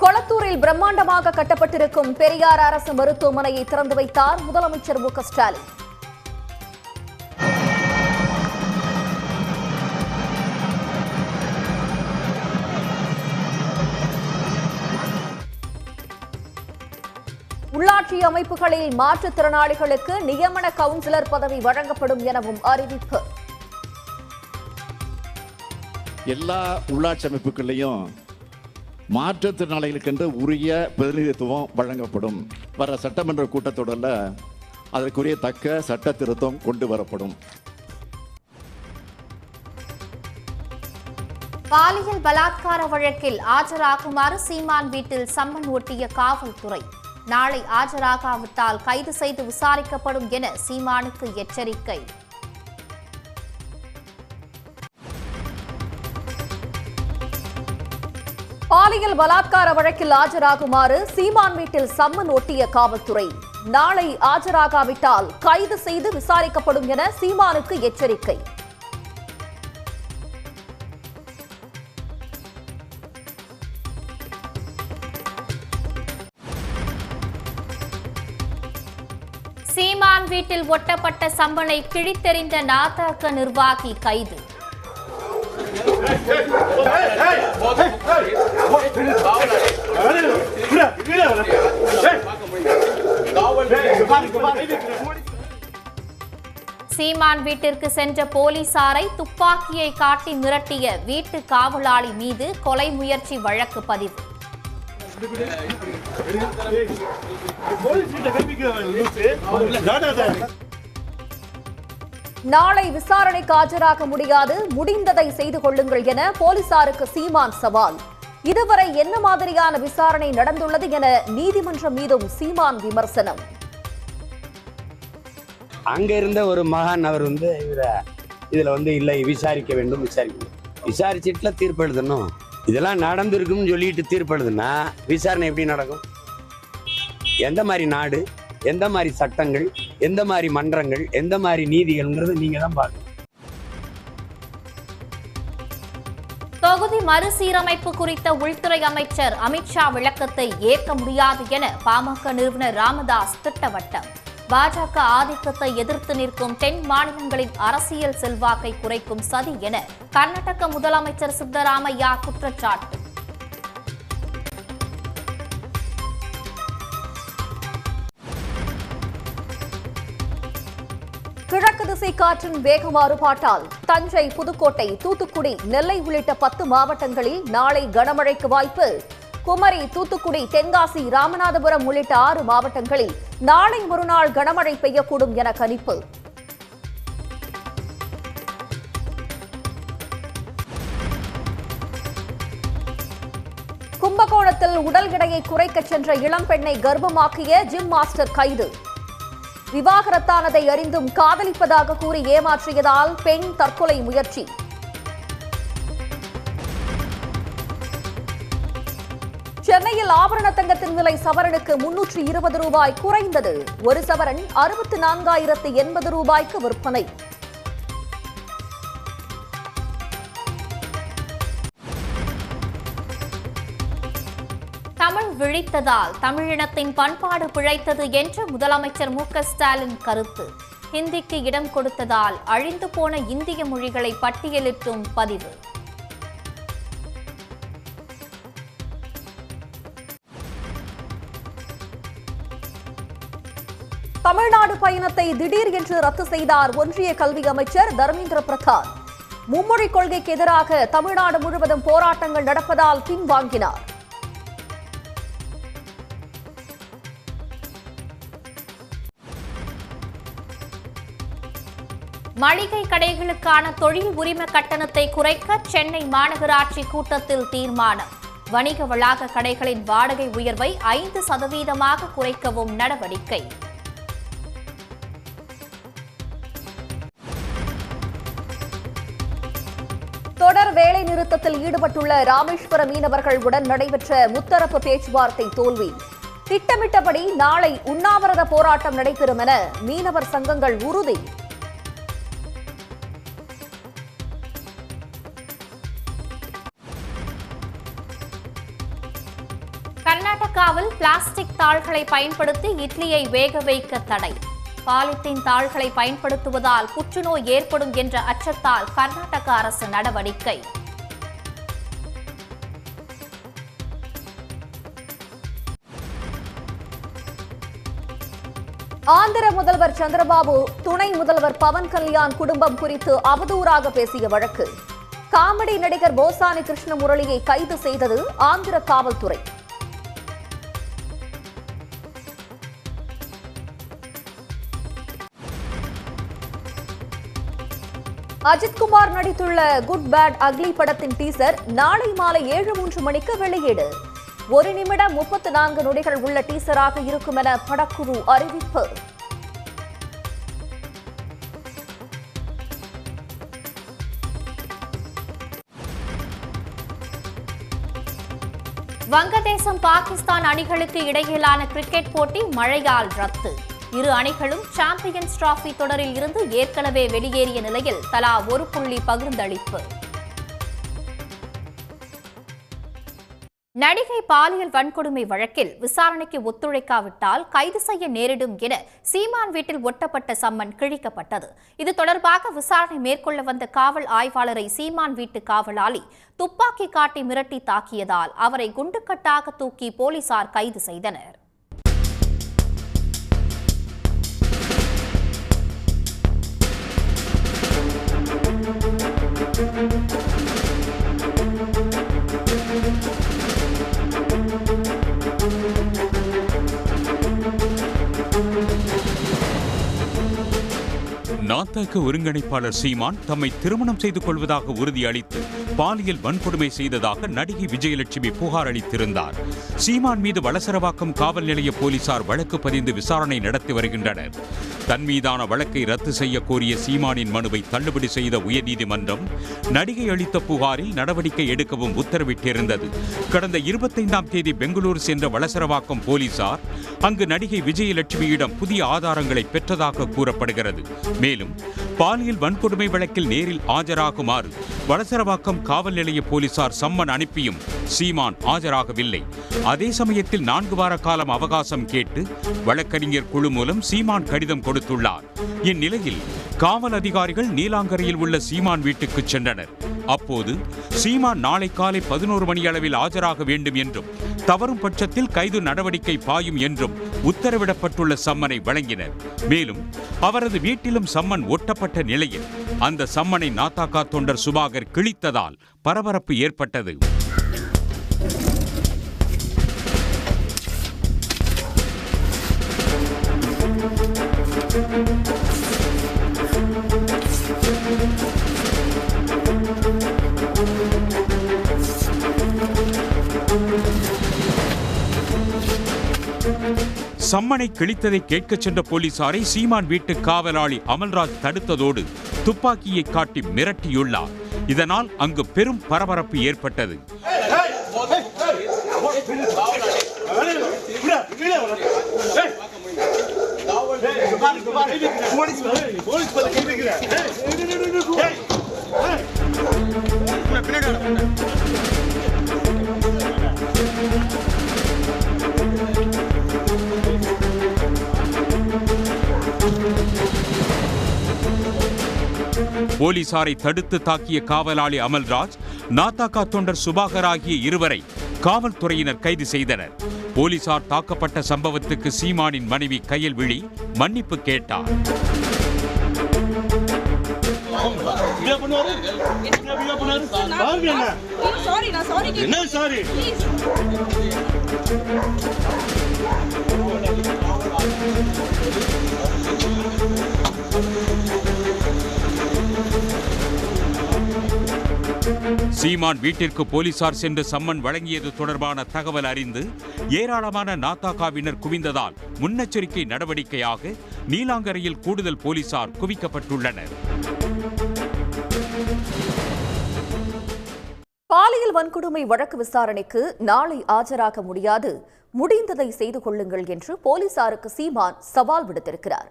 கொளத்தூரில் பிரம்மாண்டமாக கட்டப்பட்டிருக்கும் பெரியார் அரசு மருத்துவமனையை திறந்து வைத்தார் முதலமைச்சர் மு.க.ஸ்டாலின். உள்ளாட்சி அமைப்புகளில் மாற்றுத்திறனாளிகளுக்கு நியமன கவுன்சிலர் பதவி வழங்கப்படும் எனவும் அறிவிப்பு. எல்லா உள்ளாட்சி அமைப்புகளையும் மாற்றுத்திறனாளிகளுக்கென்று உரிய பிரதிநிதித்துவம் வழங்கப்படும். வர சட்டமன்ற கூட்டத்தொடரில் அதற்குரிய தக்க சட்ட திருத்தம் கொண்டு வரப்படும். பாலியல் பலாத்கார வழக்கில் ஆஜராகுமாறு சீமான் வீட்டில் சம்மன் ஒட்டிய காவல்துறை. நாளை ஆஜராகாவிட்டால் கைது செய்து விசாரிக்கப்படும் என சீமானுக்கு எச்சரிக்கை. பாலியல் பலாத்கார வழக்கில் ஆஜராகுமாறு சீமான் வீட்டில் சம்மன் ஒட்டிய காவல்துறை. நாளை ஆஜராகாவிட்டால் கைது செய்து விசாரிக்கப்படும் என சீமானுக்கு எச்சரிக்கை. சீமான் வீட்டில் ஒட்டப்பட்ட சம்மனை கிழித்தெறிந்த நாதக நிர்வாகி கைது. சீமான் வீட்டிற்கு சென்ற போலீசாரை துப்பாக்கியை காட்டி மிரட்டிய வீட்டு காவலாளி மீது கொலை முயற்சி வழக்கு பதிவு. நாளை விசாரணைக்கு ஆஜராக முடியாது, முடிந்ததை செய்து கொள்ளுங்கள் என போலீசாருக்கு சீமான் சவால். இதுவரை என்ன மாதிரியான விசாரணை நடந்துள்ளது என நீதிமன்றம் மீதும் சீமான் விமர்சனம். அங்க இருந்த ஒரு மகான் அவர் இதுல இல்லை விசாரிக்க வேண்டும், விசாரிச்சுட்டுல தீர்ப்பு எழுதணும். இதெல்லாம் நடந்திருக்குன்னு சொல்லிட்டு தீர்ப்பு எழுதுனா விசாரணை எப்படி நடக்கும்? எந்த மாதிரி நாடு, எந்த மாதிரி சட்டங்கள், எந்த மாதிரி மன்றங்கள், எந்த மாதிரி நீதிகள்ங்கிறது நீங்க தான் பார்க்கணும். தொகுதி மறுசீரமைப்பு குறித்த உள்துறை அமைச்சர் அமித்ஷா விளக்கத்தை ஏற்க முடியாது என பாமக நிறுவனர் ராமதாஸ் திட்டவட்டம். பாஜக ஆதிக்கத்தை எதிர்த்து நிற்கும் தென் மாநிலங்களின் அரசியல் செல்வாக்கை குறைக்கும் சதி என கர்நாடக முதலமைச்சர் சித்தராமையா குற்றச்சாட்டு. கிழக்கு திசை காற்றின் வேக மாறுபாட்டால் தஞ்சை, புதுக்கோட்டை, தூத்துக்குடி, நெல்லை உள்ளிட்ட 10 மாவட்டங்களில் நாளை கனமழைக்கு வாய்ப்பு. குமரி, தூத்துக்குடி, தென்காசி, ராமநாதபுரம் உள்ளிட்ட 6 மாவட்டங்களில் நாளை மறுநாள் கனமழை பெய்யக்கூடும் என கணிப்பு. கும்பகோணத்தில் உடல் எடையை குறைக்க சென்ற இளம்பெண்ணை கர்ப்பமாக்கிய ஜிம் மாஸ்டர் கைது. விவாகரத்தானதை அறிந்தும் காதலிப்பதாக கூறி ஏமாற்றியதால் பெண் தற்கொலை முயற்சி. சென்னையில் ஆபரண தங்கத்தின் விலை சவரனுக்கு 320 ரூபாய் குறைந்தது. ஒரு சவரன் 64,080 ரூபாய்க்கு விற்பனை. தமிழ் விழித்ததால் தமிழினத்தின் பண்பாடு பிழைத்தது என்று முதலமைச்சர் மு.க.ஸ்டாலின் கருத்து. ஹிந்திக்கு இடம் கொடுத்ததால் அழிந்து போன இந்திய மொழிகளை பட்டியலிட்டும் பதிவு. தமிழ்நாடு பயணத்தை திடீர் என்று ரத்து செய்தார் ஒன்றிய கல்வி அமைச்சர் தர்மேந்திர பிரதான். மும்மொழி கொள்கைக்கு எதிராக தமிழ்நாடு முழுவதும் போராட்டங்கள் நடப்பதால் பின்வாங்கினார். மளிகை கடைகளுக்கான தொழில் உரிம கட்டணத்தை குறைக்க சென்னை மாநகராட்சி கூட்டத்தில் தீர்மானம். வணிக வளாக கடைகளின் வாடகை உயர்வை 5% குறைக்கவும் நடவடிக்கை. தொடர் வேலை நிறுத்தத்தில் ஈடுபட்டுள்ள ராமேஸ்வர மீனவர்களுடன் நடைபெற்ற முத்தரப்பு பேச்சுவார்த்தை தோல்வி. திட்டமிட்டபடி நாளை உண்ணாவிரத போராட்டம் நடைபெறும் என மீனவர் சங்கங்கள் உறுதி. கர்நாடகாவில் பிளாஸ்டிக் தாள்களை பயன்படுத்தி இட்லியை வேக வைக்க தடை. பாலித்தீன் தாள்களை பயன்படுத்துவதால் புற்றுநோய் ஏற்படும் என்ற அச்சத்தால் கர்நாடக அரசு நடவடிக்கை. ஆந்திர முதல்வர் சந்திரபாபு துணை முதல்வர் பவன் கல்யாண் குடும்பம் குறித்து அவதூறாக பேசிய வழக்கு. காமெடி நடிகர் போசானி கிருஷ்ணமுரளியை கைது செய்தது ஆந்திர காவல்துறை. அஜித்குமார் நடித்துள்ள குட் பேட் அக்லி படத்தின் டீசர் நாளை மாலை 7:03 மணிக்கு வெளியீடு. 1 நிமிடம் 34 நொடிகள் உள்ள டீசராக இருக்கும் என படக்குழு அறிவிப்பு. வங்கதேசம் பாகிஸ்தான் அணிகளுக்கு இடையிலான கிரிக்கெட் போட்டி மழையால் ரத்து. இரு அணிகளும் சாம்பியன்ஸ் டிராபி தொடரில் இருந்து ஏற்கனவே வெளியேறிய நிலையில் தலா 1 புள்ளி பகிர்ந்தளிப்பு. நடிகை பாலியல் வன்கொடுமை வழக்கில் விசாரணைக்கு ஒத்துழைக்காவிட்டால் கைது செய்ய நேரிடும் என சீமான் வீட்டில் ஒட்டப்பட்ட சம்மன் கிழிக்கப்பட்டது. இது தொடர்பாக விசாரணை மேற்கொள்ள வந்த காவல் ஆய்வாளரை சீமான் வீட்டு காவலாளி துப்பாக்கி காட்டி மிரட்டி தாக்கியதால் அவரை குண்டுக்கட்டாக தூக்கி போலீசார் கைது செய்தனர். நாத்தக ஒருங்கிணைப்பாளர் சீமான் தம்மை திருமணம் செய்து கொள்வதாக உறுதியளித்து பாலியல் வன்கொடுமை செய்ததாக நடிகை விஜயலட்சுமி புகார் அளித்திருந்தார். சீமான் மீது வளசரவாக்கம் காவல் நிலைய போலீசார் வழக்கு பதிந்து விசாரணை நடத்தி வருகின்றனர். தன் மீதான வழக்கை ரத்து செய்ய கோரிய சீமானின் மனுவை தள்ளுபடி செய்த உயர்நீதிமன்றம் நடிகை அளித்த புகாரில் நடவடிக்கை எடுக்கவும் உத்தரவிட்டிருந்தது. கடந்த 25ஆம் தேதி பெங்களூரு சென்ற வளசரவாக்கம் போலீசார் அங்கு நடிகை விஜயலட்சுமியிடம் புதிய ஆதாரங்களை பெற்றதாக கூறப்படுகிறது. மேலும் பாலியல் வன்கொடுமை வழக்கில் நேரில் ஆஜராகுமாறு வளசரவாக்கம் காவல் நிலைய போலீசார் சம்மன் அனுப்பியும் சீமான் ஆஜராகவில்லை. அதே சமயத்தில் 4 வார காலம் அவகாசம் கேட்டு வழக்கறிஞர் குழு மூலம் சீமான் கடிதம் கொடுத்துள்ளார். இந்நிலையில் காவல் அதிகாரிகள் நீலாங்கரையில் உள்ள சீமான் வீட்டுக்கு சென்றனர். அப்போது சீமான் நாளை காலை 11 மணி அளவில் ஆஜராக வேண்டும் என்றும் தவறும் பட்சத்தில் கைது நடவடிக்கை பாயும் என்றும் உத்தரவிடப்பட்டுள்ள சம்மனை வழங்கினர். மேலும் அவரது வீட்டிலும் சம்மன் ஒட்டப்பட்ட நிலையில் அந்த சம்மனை நாத்தாக்கா தொண்டர் சுபாகர் கிழித்ததால் பரபரப்பு ஏற்பட்டது. சம்மனை கிழித்ததை கேட்கச் சென்ற போலீசாரை சீமான் வீட்டு காவலாளி அமல்ராஜ் தடுத்ததோடு துப்பாக்கியை காட்டி மிரட்டியுள்ளார். இதனால் அங்கு பெரும் பரபரப்பு ஏற்பட்டது. போலீசாரை தடுத்து தாக்கிய காவலாளி அமல்ராஜ், நாத்தாக்கா தொண்டர் சுபாகர் ஆகிய இருவரை காவல்துறையினர் கைது செய்தனர். போலீசார் தாக்கப்பட்ட சம்பவத்துக்கு சீமானின் மனைவி கயல்விழி மன்னிப்பு கேட்டார். சீமான் வீட்டிற்கு போலீசார் சென்று சம்மன் வழங்கியது தொடர்பான தகவல் அறிந்து ஏராளமான நாத்தாக்காவினர் குவிந்ததால் முன்னெச்சரிக்கை நடவடிக்கையாக நீலாங்கரையில் கூடுதல் போலீசார் குவிக்கப்பட்டுள்ளனர். பாலியல் வன்கொடுமை வழக்கு விசாரணைக்கு நாளை ஆஜராக முடியாது, முடிந்ததை செய்து கொள்ளுங்கள் என்று போலீசாருக்கு சீமான் சவால் விடுத்திருக்கிறார்.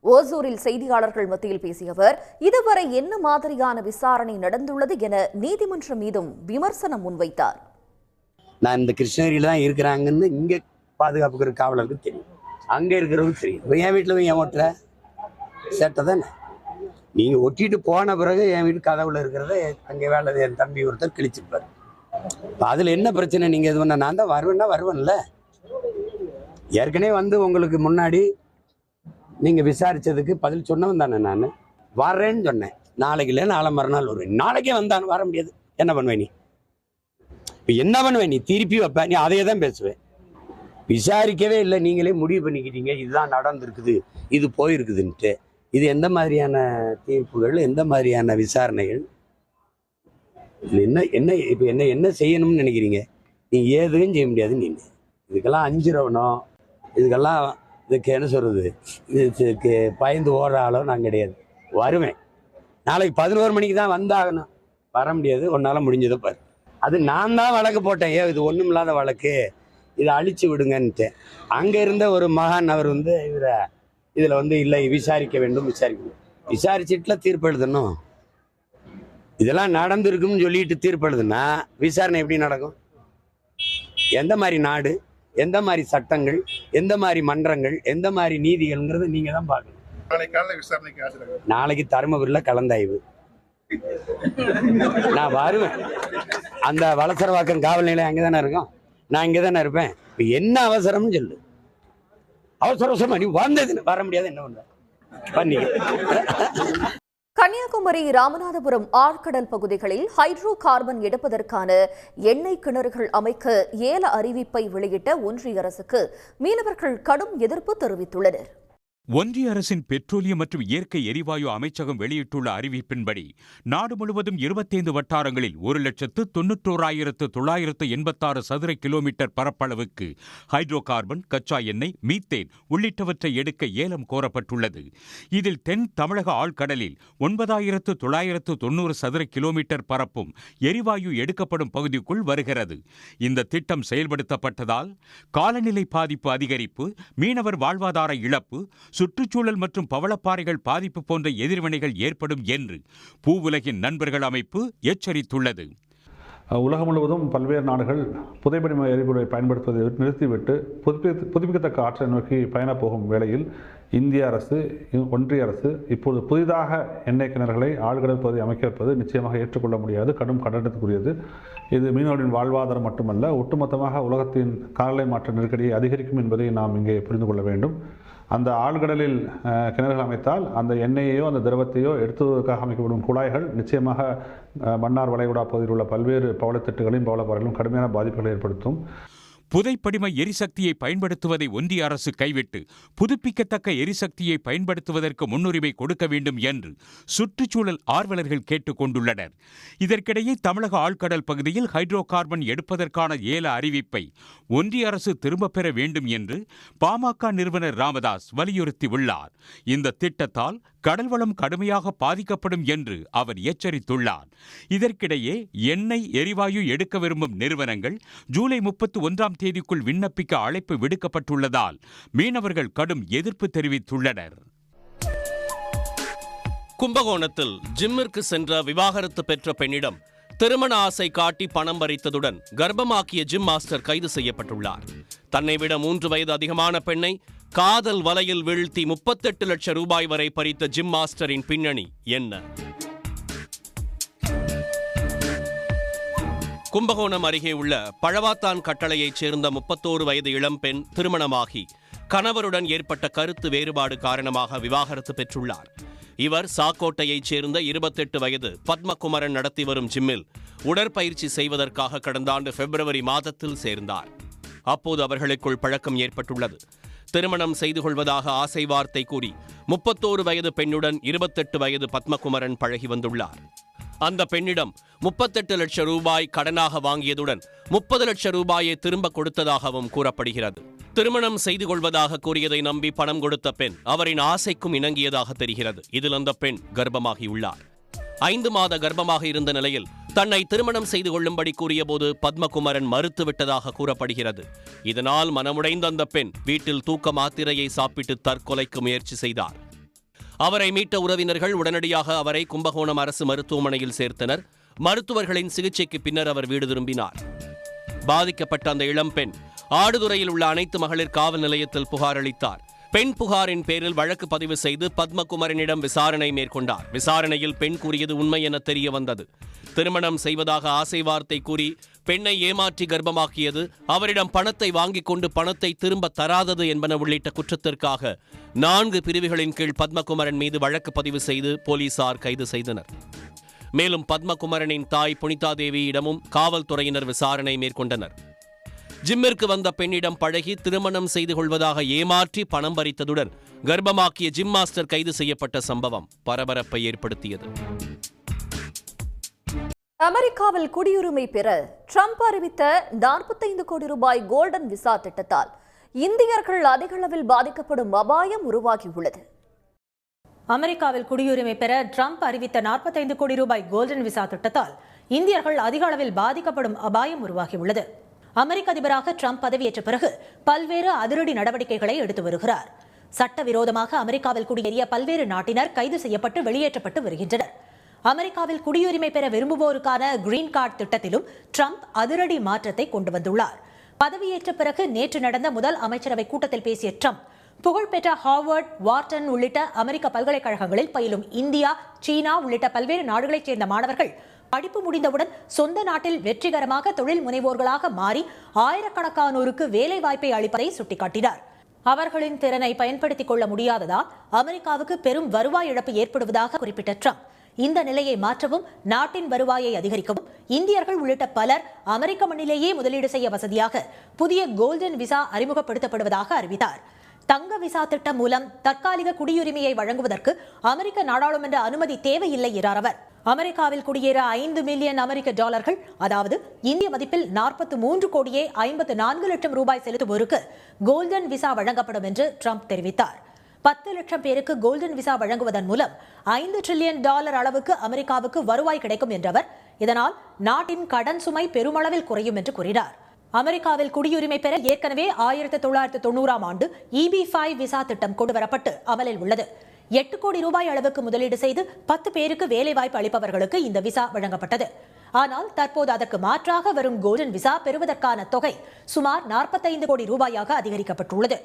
ஓசூரில் செய்தியாளர்கள் மத்தியில் பேசிய அவர், இதுவரை என்ன மாதிரியான விசாரணை நடந்துள்ளது என நீதிமன்றம் மீதும் விமர்சனம் முன்வைத்தார். நான் இந்த கிருஷ்ணகிரியில் தான் இருக்கிறாங்கன்னு இங்கே பாதுகாப்புக்கு ஒரு காவலருக்கு தெரியும், அங்கே இருக்கிறவங்களுக்கு தெரியும். இப்போ என் வீட்டில் போய் ஏன் ஓட்டுற சேட்டை தானே. நீங்கள் ஒட்டிட்டு போன பிறகு என் வீட்டு கதவுல இருக்கிறத அங்கே வேலை என் தம்பி ஒருத்தர் கிழிச்சிருப்பார். இப்போ அதில் என்ன பிரச்சனை? நீங்கள் இது பண்ண நான் தான் வருவேன்ல. ஏற்கனவே வந்து உங்களுக்கு முன்னாடி நீங்கள் விசாரித்ததுக்கு பதில் சொன்னவன் தானே. நான் வரேன்னு சொன்னேன், நாளைக்கு இல்லை நாளை மறுநாள் வருவேன். நாளைக்கே வந்தான்னு வர முடியாது, என்ன பண்ணுவேன் நீ? இப்போ என்ன பண்ணுவேன் நீ? திருப்பி வைப்பேன், நீ அதையே தான் பேசுவேன். விசாரிக்கவே இல்லை, நீங்களே முடிவு பண்ணிக்கிட்டீங்க இதுதான் நடந்திருக்குது, இது போயிருக்குதுன்ட்டு. இது எந்த மாதிரியான தீர்ப்புகள், எந்த மாதிரியான விசாரணைகள்? என்ன இப்போ என்ன செய்யணும்னு நினைக்கிறீங்க? நீங்கள் எதுவும் செய்ய முடியாது. நீங்கள் இதுக்கெல்லாம் அஞ்சுறவனோ, இதுக்கு என்ன சொல்கிறது, இதுக்கு பயந்து ஓடுற ஆளோ நான் கிடையாது. வருவேன், நாளைக்கு 11 மணிக்கு தான் வந்தாகணும், வர முடியாது. ஒன்றால் முடிஞ்சதை பாரு. அது நான் தான் வழக்கு போட்டேன், இது ஒன்றும் இல்லாத வழக்கு, இதை அழிச்சு விடுங்கன்ட்டு. அங்கே இருந்த ஒரு மகான் அவர் வந்து இதில் வந்து இல்லை விசாரிக்க வேண்டும், விசாரிச்சுட்டுல தீர்ப்பு எழுதணும். இதெல்லாம் நடந்திருக்குன்னு சொல்லிட்டு தீர்ப்பு எழுதுனா விசாரணை எப்படி நடக்கும்? எந்த மாதிரி நாடு, எந்த மாதிரி சட்டங்கள், எந்த மாதிரி மன்றங்கள், எந்த மாதிரி நீதிகள்ங்கிறது நீங்கள் தான் பார்க்கணும். நாளைக்கு தருமபுரியில் கலந்தாய்வு, நான் வருவேன். அந்த வலசரவாக்கம் காவல் நிலையம் அங்கே தானே இருக்கும், நான் இங்கே தானே இருப்பேன். இப்போ என்ன அவசரம்னு சொல்லு. அவசரமா நீ வந்தது வர முடியாது, என்ன பண்ற பண்ணி. கன்னியாகுமரி ராமநாதபுரம் ஆழ்கடல் பகுதிகளில் ஹைட்ரோ கார்பன் எடுப்பதற்கான எண்ணெய் கிணறுகள் அமைக்க ஏல அறிவிப்பை வெளியிட்ட ஒன்றிய அரசுக்கு மீனவர்கள் கடும் எதிர்ப்பு தெரிவித்துள்ளனர். ஒன்றிய அரசின் பெட்ரோலியம் மற்றும் இயற்கை எரிவாயு அமைச்சகம் வெளியிட்டுள்ள அறிவிப்பின்படி நாடு முழுவதும் 25 வட்டாரங்களில் 1,91,986 சதுர கிலோமீட்டர் பரப்பளவுக்கு ஹைட்ரோ கார்பன், கச்சா எண்ணெய், மீத்தேன் உள்ளிட்டவற்றை எடுக்க ஏலம் கோரப்பட்டுள்ளது. இதில் தென் தமிழக ஆழ்கடலில் 9,990 சதுர கிலோமீட்டர் பரப்பும் எரிவாயு எடுக்கப்படும் பகுதிக்குள் வருகிறது. இந்த திட்டம் செயல்படுத்தப்பட்டதால் காலநிலை பாதிப்பு அதிகரிப்பு, மீனவர் வாழ்வாதார இழப்பு, சுற்றுச்சூழல் மற்றும் பவளப்பாறைகள் பாதிப்பு போன்ற எதிர்வினைகள் ஏற்படும் என்று பூவுலகின் நண்பர்கள் அமைப்பு எச்சரித்துள்ளது. உலகம் முழுவதும் பல்வேறு நாடுகள் புதைபடிம எரிபொருளை பயன்படுத்துவதை நிறுத்திவிட்டு புதுப்பிக்கத்தக்க ஆற்றலை நோக்கி பயணப் போகும் வேளையில் இந்திய அரசு, ஒன்றிய அரசு இப்போது புதிதாக எண்ணெய் கிணறுகளை ஆழ்கடல் பகுதி அமைக்க வைப்பது நிச்சயமாக ஏற்றுக்கொள்ள முடியாது, கடும் கண்டனத்துக்குரியது. இது மீனவர்களின் வாழ்வாதாரம் மட்டுமல்ல, ஒட்டுமொத்தமாக உலகத்தின் காலநிலை மாற்ற நெருக்கடியை அதிகரிக்கும் என்பதை நாம் இங்கே புரிந்து கொள்ள வேண்டும். அந்த ஆழ்கடலில் கிணறுகள் அமைத்தால் அந்த எண்ணெயையோ அந்த திரவத்தையோ எடுத்துவதற்காக அமைக்கப்படும் குழாய்கள் நிச்சயமாக மன்னார் வளைகுடா பகுதியில் உள்ள பல்வேறு பவளத்திட்டுகளையும் பவளப்பாறைகளும் கடுமையான பாதிப்புகளை ஏற்படுத்தும். புதைப்படிம எரிசக்தியை பயன்படுத்துவதை ஒன்றிய அரசு கைவிட்டு புதுப்பிக்கத்தக்க எரிசக்தியை பயன்படுத்துவதற்கு முன்னுரிமை கொடுக்க வேண்டும் என்று சுற்றுச்சூழல் ஆர்வலர்கள் கேட்டுக் கொண்டுள்ளனர். இதற்கிடையே தமிழக ஆழ்கடல் பகுதியில் ஹைட்ரோ கார்பன் எடுப்பதற்கான ஏல அறிவிப்பை ஒன்றிய அரசு திரும்பப் பெற வேண்டும் என்று பாமக நிறுவனர் ராமதாஸ் வலியுறுத்தியுள்ளார். இந்த திட்டத்தால் கடல்வளம் கடுமையாக பாதிக்கப்படும் என்று அவர் எச்சரித்துள்ளார். இதற்கிடையே எண்ணெய் எரிவாயு எடுக்க விரும்பும் நிறுவனங்கள் ஜூலை 31ஆம் தேதிக்குள் விண்ணப்பிக்க அழைப்பு விடுக்கப்பட்டுள்ளதால் மீனவர்கள் கடும் எதிர்ப்பு தெரிவித்துள்ளனர். கும்பகோணத்தில் ஜிம்மிற்கு சென்ற விவாகரத்து பெற்ற பெண்ணிடம் திருமண ஆசை காட்டி பணம் பறித்ததுடன் கர்ப்பமாக்கிய ஜிம் மாஸ்டர் கைது செய்யப்பட்டுள்ளார். தன்னை விட 3 வயது அதிகமான பெண்ணை காதல் வலையில் வீழ்த்தி 38 லட்சம் ரூபாய் வரை பறித்த ஜிம் மாஸ்டரின் பின்னணி என்ன? கும்பகோணம் அருகே உள்ள பழவாத்தான் கட்டளையைச் சேர்ந்த 31 வயது இளம்பெண் திருமணமாகி கணவருடன் ஏற்பட்ட கருத்து வேறுபாடு காரணமாக விவாகரத்து பெற்றுள்ளார். இவர் சாக்கோட்டையைச் சேர்ந்த 28 வயது பத்மகுமரன் நடத்தி வரும் ஜிம்மில் உடற்பயிற்சி செய்வதற்காக கடந்த ஆண்டு பிப்ரவரி மாதத்தில் சேர்ந்தார். அப்போது அவர்களுக்குள் பழக்கம் ஏற்பட்டுள்ளது. திருமணம் செய்து கொள்வதாக ஆசை வார்த்தை கூறி 31 வயது பெண்ணுடன் 28 வயது பத்மகுமரன் பழகி வந்துள்ளார். அந்த பெண்ணிடம் 38 லட்சம் ரூபாய் கடனாக வாங்கியதுடன் 30 லட்சம் ரூபாயை திரும்ப கொடுத்ததாகவும் கூறப்படுகிறது. திருமணம் செய்து கொள்வதாக கூறியதை நம்பி பணம் கொடுத்த பெண் அவரின் ஆசைக்கும் இணங்கியதாக தெரிகிறது. இதில் அந்த பெண் கர்ப்பமாகியுள்ளார். 5 மாத கர்ப்பமாக இருந்த நிலையில் தன்னை திருமணம் செய்து கொள்ளும்படி கூறியபோது பத்மகுமரன் மறுத்துவிட்டதாக கூறப்படுகிறது. இதனால் மனமுடைந்த அந்த பெண் வீட்டில் தூக்க மாத்திரையை சாப்பிட்டு தற்கொலைக்கு முயற்சி செய்தார். அவரை மீட்ட உறவினர்கள் உடனடியாக அவரை கும்பகோணம் அரசு மருத்துவமனையில் சேர்த்தனர். மருத்துவர்களின் சிகிச்சைக்கு பின்னர் அவர் வீடு திரும்பினார். பாதிக்கப்பட்ட அந்த இளம்பெண் ஆடுதுறையில் உள்ள அனைத்து மகளிர் காவல் நிலையத்தில் புகார் அளித்தார். பெண் புகாரின் பேரில் வழக்கு பதிவு செய்து பத்மகுமரனிடம் விசாரணை மேற்கொண்டார். விசாரணையில் பெண் கூறியது உண்மை என தெரிய வந்தது. திருமணம் செய்வதாக ஆசை வார்த்தை கூறி பெண்ணை ஏமாற்றி கர்ப்பமாக்கியது, அவரிடம் பணத்தை வாங்கிக் கொண்டு பணத்தை திரும்ப தராதது என்பன உள்ளிட்ட குற்றத்திற்காக 4 பிரிவுகளின் கீழ் பத்மகுமரன் மீது வழக்கு பதிவு செய்து போலீசார் கைது செய்தனர். மேலும் பத்மகுமரனின் தாய் புனிதா தேவியிடமும் காவல்துறையினர் விசாரணை மேற்கொண்டனர். ஜிம்மிற்கு வந்த பெண்ணிடம் பழகி திருமணம் செய்து கொள்வதாக ஏமாற்றி பணம் பறித்ததுடன் கர்ப்பமாக்கிய ஜிம் மாஸ்டர் கைது செய்யப்பட்ட சம்பவம் பரபரப்பை ஏற்படுத்தியது. அமெரிக்காவில் குடியுரிமை பெற ட்ரம்ப் அறிவித்த 45 கோடி ரூபாய் கோல்டன் விசா திட்டத்தால் இந்தியர்கள் அதிகளவில் பாதிக்கப்படும் அபாயம் உருவாகியுள்ளது. அமெரிக்காவில் குடியுரிமை பெற ட்ரம்ப் அறிவித்த 45 கோடி ரூபாய் கோல்டன் விசா திட்டத்தால் இந்தியர்கள் அதிக அளவில் பாதிக்கப்படும் அபாயம் உருவாகியுள்ளது. அமெரிக்க அதிபராக ட்ரம்ப் பதவியேற்ற பிறகு பல்வேறு அதிரடி நடவடிக்கைகளை எடுத்து வருகிறார். சட்டவிரோதமாக அமெரிக்காவில் குடியேறிய பல்வேறு நாட்டினர் கைது செய்யப்பட்டு வெளியேற்றப்பட்டு வருகின்றனர். அமெரிக்காவில் குடியுரிமை பெற விரும்புவோருக்கான கிரீன் கார்டு திட்டத்திலும் ட்ரம்ப் அதிரடி மாற்றத்தை கொண்டு வந்துள்ளார். பதவியேற்ற பிறகு நேற்று நடந்த முதல் அமைச்சரவை கூட்டத்தில் பேசிய ட்ரம்ப், புகழ்பெற்ற ஹார்வர்ட், வார்டன் உள்ளிட்ட அமெரிக்க பல்கலைக்கழகங்களில் பயிலும் இந்தியா, சீனா உள்ளிட்ட பல்வேறு நாடுகளைச் சேர்ந்த மாணவர்கள் படிப்பு முடிந்தவுடன் சொந்த நாட்டில் வெற்றிகரமாக தொழில் முனைவோர்களாக மாறி ஆயிரக்கணக்கானோருக்கு வேலை வாய்ப்பை அளிப்பதை சுட்டிக்காட்டினார். அவர்களின் திறனை பயன்படுத்திக் கொள்ள முடியாததால் அமெரிக்காவுக்கு பெரும் வருவாய் இழப்பு ஏற்படுவதாக குறிப்பிட்ட ட்ரம்ப், இந்த நிலையை மாற்றவும் நாட்டின் வருவாயை அதிகரிக்கவும் இந்தியர்கள் உள்ளிட்ட பலர் அமெரிக்க மண்ணிலேயே முதலீடு செய்ய வசதியாக புதிய கோல்டன் விசா அறிமுகப்படுத்தப்படுவதாக அறிவித்தார். தங்க விசா திட்டம் மூலம் தற்காலிக குடியுரிமையை வழங்குவதற்கு அமெரிக்க நாடாளுமன்ற அனுமதி தேவையில்லை என்றார் அவர். அமெரிக்காவில் குடியேற 5 மில்லியன் அமெரிக்க டாலர்கள், அதாவது இந்திய மதிப்பில் 43 கோடியே 54 லட்சம் ரூபாய் செலுத்துவோருக்கு கோல்டன் விசா வழங்கப்படும் என்று ட்ரம்ப் தெரிவித்தார். 10 லட்சம் பேருக்கு கோல்டன் விசா வழங்குவதன் மூலம் $5 டிரில்லியன் அளவுக்கு அமெரிக்காவுக்கு வருவாய் கிடைக்கும் என்றவர், இதனால் நாட்டின் கடன் சுமை பெருமளவில் குறையும் என்று கூறினார். அமெரிக்காவில் குடியுரிமை பெற ஏற்கனவே 1990ஆம் ஆண்டு EB-5 விசா திட்டம் கொண்டுவரப்பட்டு அமலில் உள்ளது. 8 கோடி ரூபாய் அளவுக்கு முதலீடு செய்து 10 பேருக்கு வேலைவாய்ப்பு அளிப்பவர்களுக்கு இந்த விசா வழங்கப்பட்டது. ஆனால் தற்போது அதற்கு மாற்றாக வரும் கோல்டன் விசா பெறுவதற்கான தொகை சுமார் 45 கோடி ரூபாயாக அதிகரிக்கப்பட்டுள்ளது.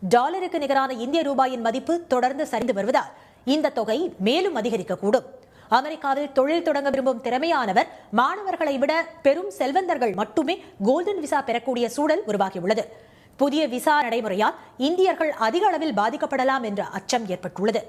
டாலருக்கு நிகரான இந்திய ரூபாயின் மதிப்பு தொடர்ந்து சரிந்து வருவதால் இந்த தொகை மேலும் அதிகரிக்கக்கூடும். அமெரிக்காவில் தொழில் தொடங்க விரும்பும் திறமையானவர், மாணவர்களை விட பெரும் செல்வந்தர்கள் மட்டுமே கோல்டன் விசா பெறக்கூடிய சூழல் உருவாகியுள்ளது. புதிய விசா நடைமுறையால் இந்தியர்கள் அதிக அளவில் பாதிக்கப்படலாம் என்ற அச்சம் ஏற்பட்டுள்ளது.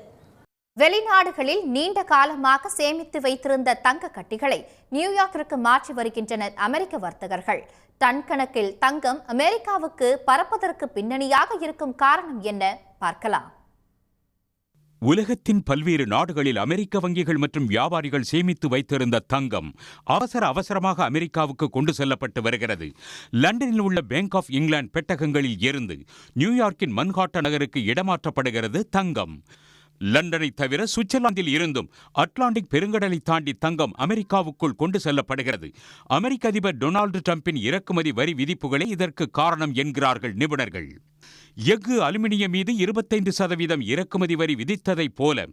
வெளிநாடுகளில் நீண்ட காலமாக சேமித்து வைத்திருந்த தங்க கட்டிகளை நியூயார்க்கிற்கு மாற்றி வருகின்றனர் அமெரிக்க வர்த்தகர்கள். டன் கணக்கில் தங்கம் அமெரிக்காவுக்கு பறப்பதற்கு பின்னணியாக இருக்கும் காரணம் என்ன பார்க்கலாம். உலகத்தின் பல்வேறு நாடுகளில் அமெரிக்க வங்கிகள் மற்றும் வியாபாரிகள் சேமித்து வைத்திருந்த தங்கம் அவசரமாக அமெரிக்காவுக்கு கொண்டு செல்லப்பட்டு வருகிறது. லண்டனில் உள்ள பேங்க் ஆஃப் இங்கிலாந்து பெட்டகங்களில் இருந்து நியூயார்க்கின் மன்ஹாட்டன் நகருக்கு இடமாற்றப்படுகிறது தங்கம். லண்டனை தவிர சுவிட்சர்லாந்தில் இருந்தும் அட்லாண்டிக் பெருங்கடலை தாண்டி தங்கம் அமெரிக்காவுக்குள் கொண்டு செல்லப்படுகிறது. அமெரிக்க அதிபர் டொனால்டு டிரம்பின் இறக்குமதி வரி விதிப்புகளே இதற்கு காரணம் என்கிறார்கள் நிபுணர்கள். எஃகு, அலுமினியம் மீது 25% இறக்குமதி வரி விதித்ததைப் போல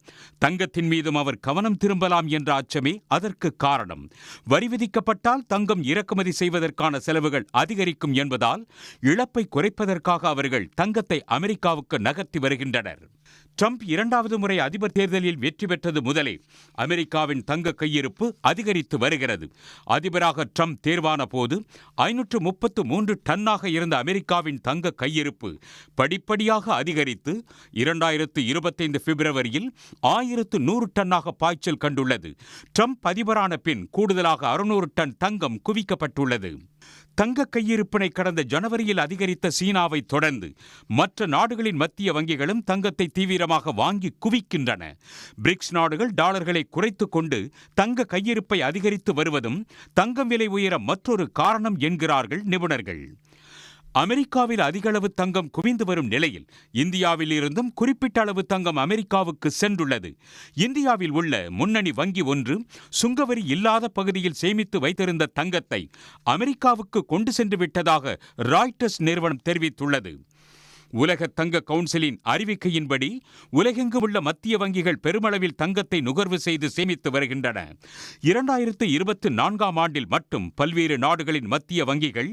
தங்கத்தின் மீதும் அவர் கவனம் திரும்பலாம் என்ற அச்சமே அதற்கு காரணம். வரி விதிக்கப்பட்டால் தங்கம் இறக்குமதி செய்வதற்கான செலவுகள் அதிகரிக்கும் என்பதால் இழப்பை குறைப்பதற்காக அவர்கள் தங்கத்தை அமெரிக்காவுக்கு நகர்த்தி வருகின்றனர். ட்ரம்ப் 2வது முறை அதிபர் தேர்தலில் வெற்றி பெற்றது முதலே அமெரிக்காவின் தங்க கையிருப்பு அதிகரித்து வருகிறது. அதிபராக ட்ரம்ப் தேர்வான போது 533 டன்னாக இருந்த அமெரிக்காவின் தங்க கையிருப்பு படிப்படியாக அதிகரித்து 2025 பிப்ரவரியில் 1100 டன்னாக பாய்ச்சல் கண்டுள்ளது. ட்ரம்ப் அதிபரான பின் கூடுதலாக 600 டன் தங்கம் குவிக்கப்பட்டுள்ளது. தங்க கையிருப்பினை கடந்த ஜனவரியில் அதிகரித்த சீனாவை தொடர்ந்து மற்ற நாடுகளின் மத்திய வங்கிகளும் தங்கத்தை தீவிரமாக வாங்கி குவிக்கின்றன. பிரிக்ஸ் நாடுகள் டாலர்களை குறைத்துக் கொண்டு தங்க கையிருப்பை அதிகரித்து வருவதும் தங்கம் விலை உயர மற்றொரு காரணம் என்கிறார்கள் நிபுணர்கள். அமெரிக்காவில் அதிக அளவு தங்கம் குவிந்து வரும் நிலையில் இந்தியாவில் இருந்தும் குறிப்பிட்ட அளவு தங்கம் அமெரிக்காவுக்கு சென்றுள்ளது. இந்தியாவில் உள்ள முன்னணி வங்கி ஒன்று சுங்கவரி இல்லாத பகுதியில் சேமித்து வைத்திருந்த தங்கத்தை அமெரிக்காவுக்கு கொண்டு சென்று விட்டதாக ராய்ட்டர்ஸ் நிறுவனம் தெரிவித்துள்ளது. உலக தங்க கவுன்சிலின் அறிவிக்கையின்படி உலகெங்கும் உள்ள மத்திய வங்கிகள் பெருமளவில் தங்கத்தை நுகர்வு செய்து சேமித்து வருகின்றன. 2024ஆம் ஆண்டில் மட்டும் பல்வேறு நாடுகளின் மத்திய வங்கிகள்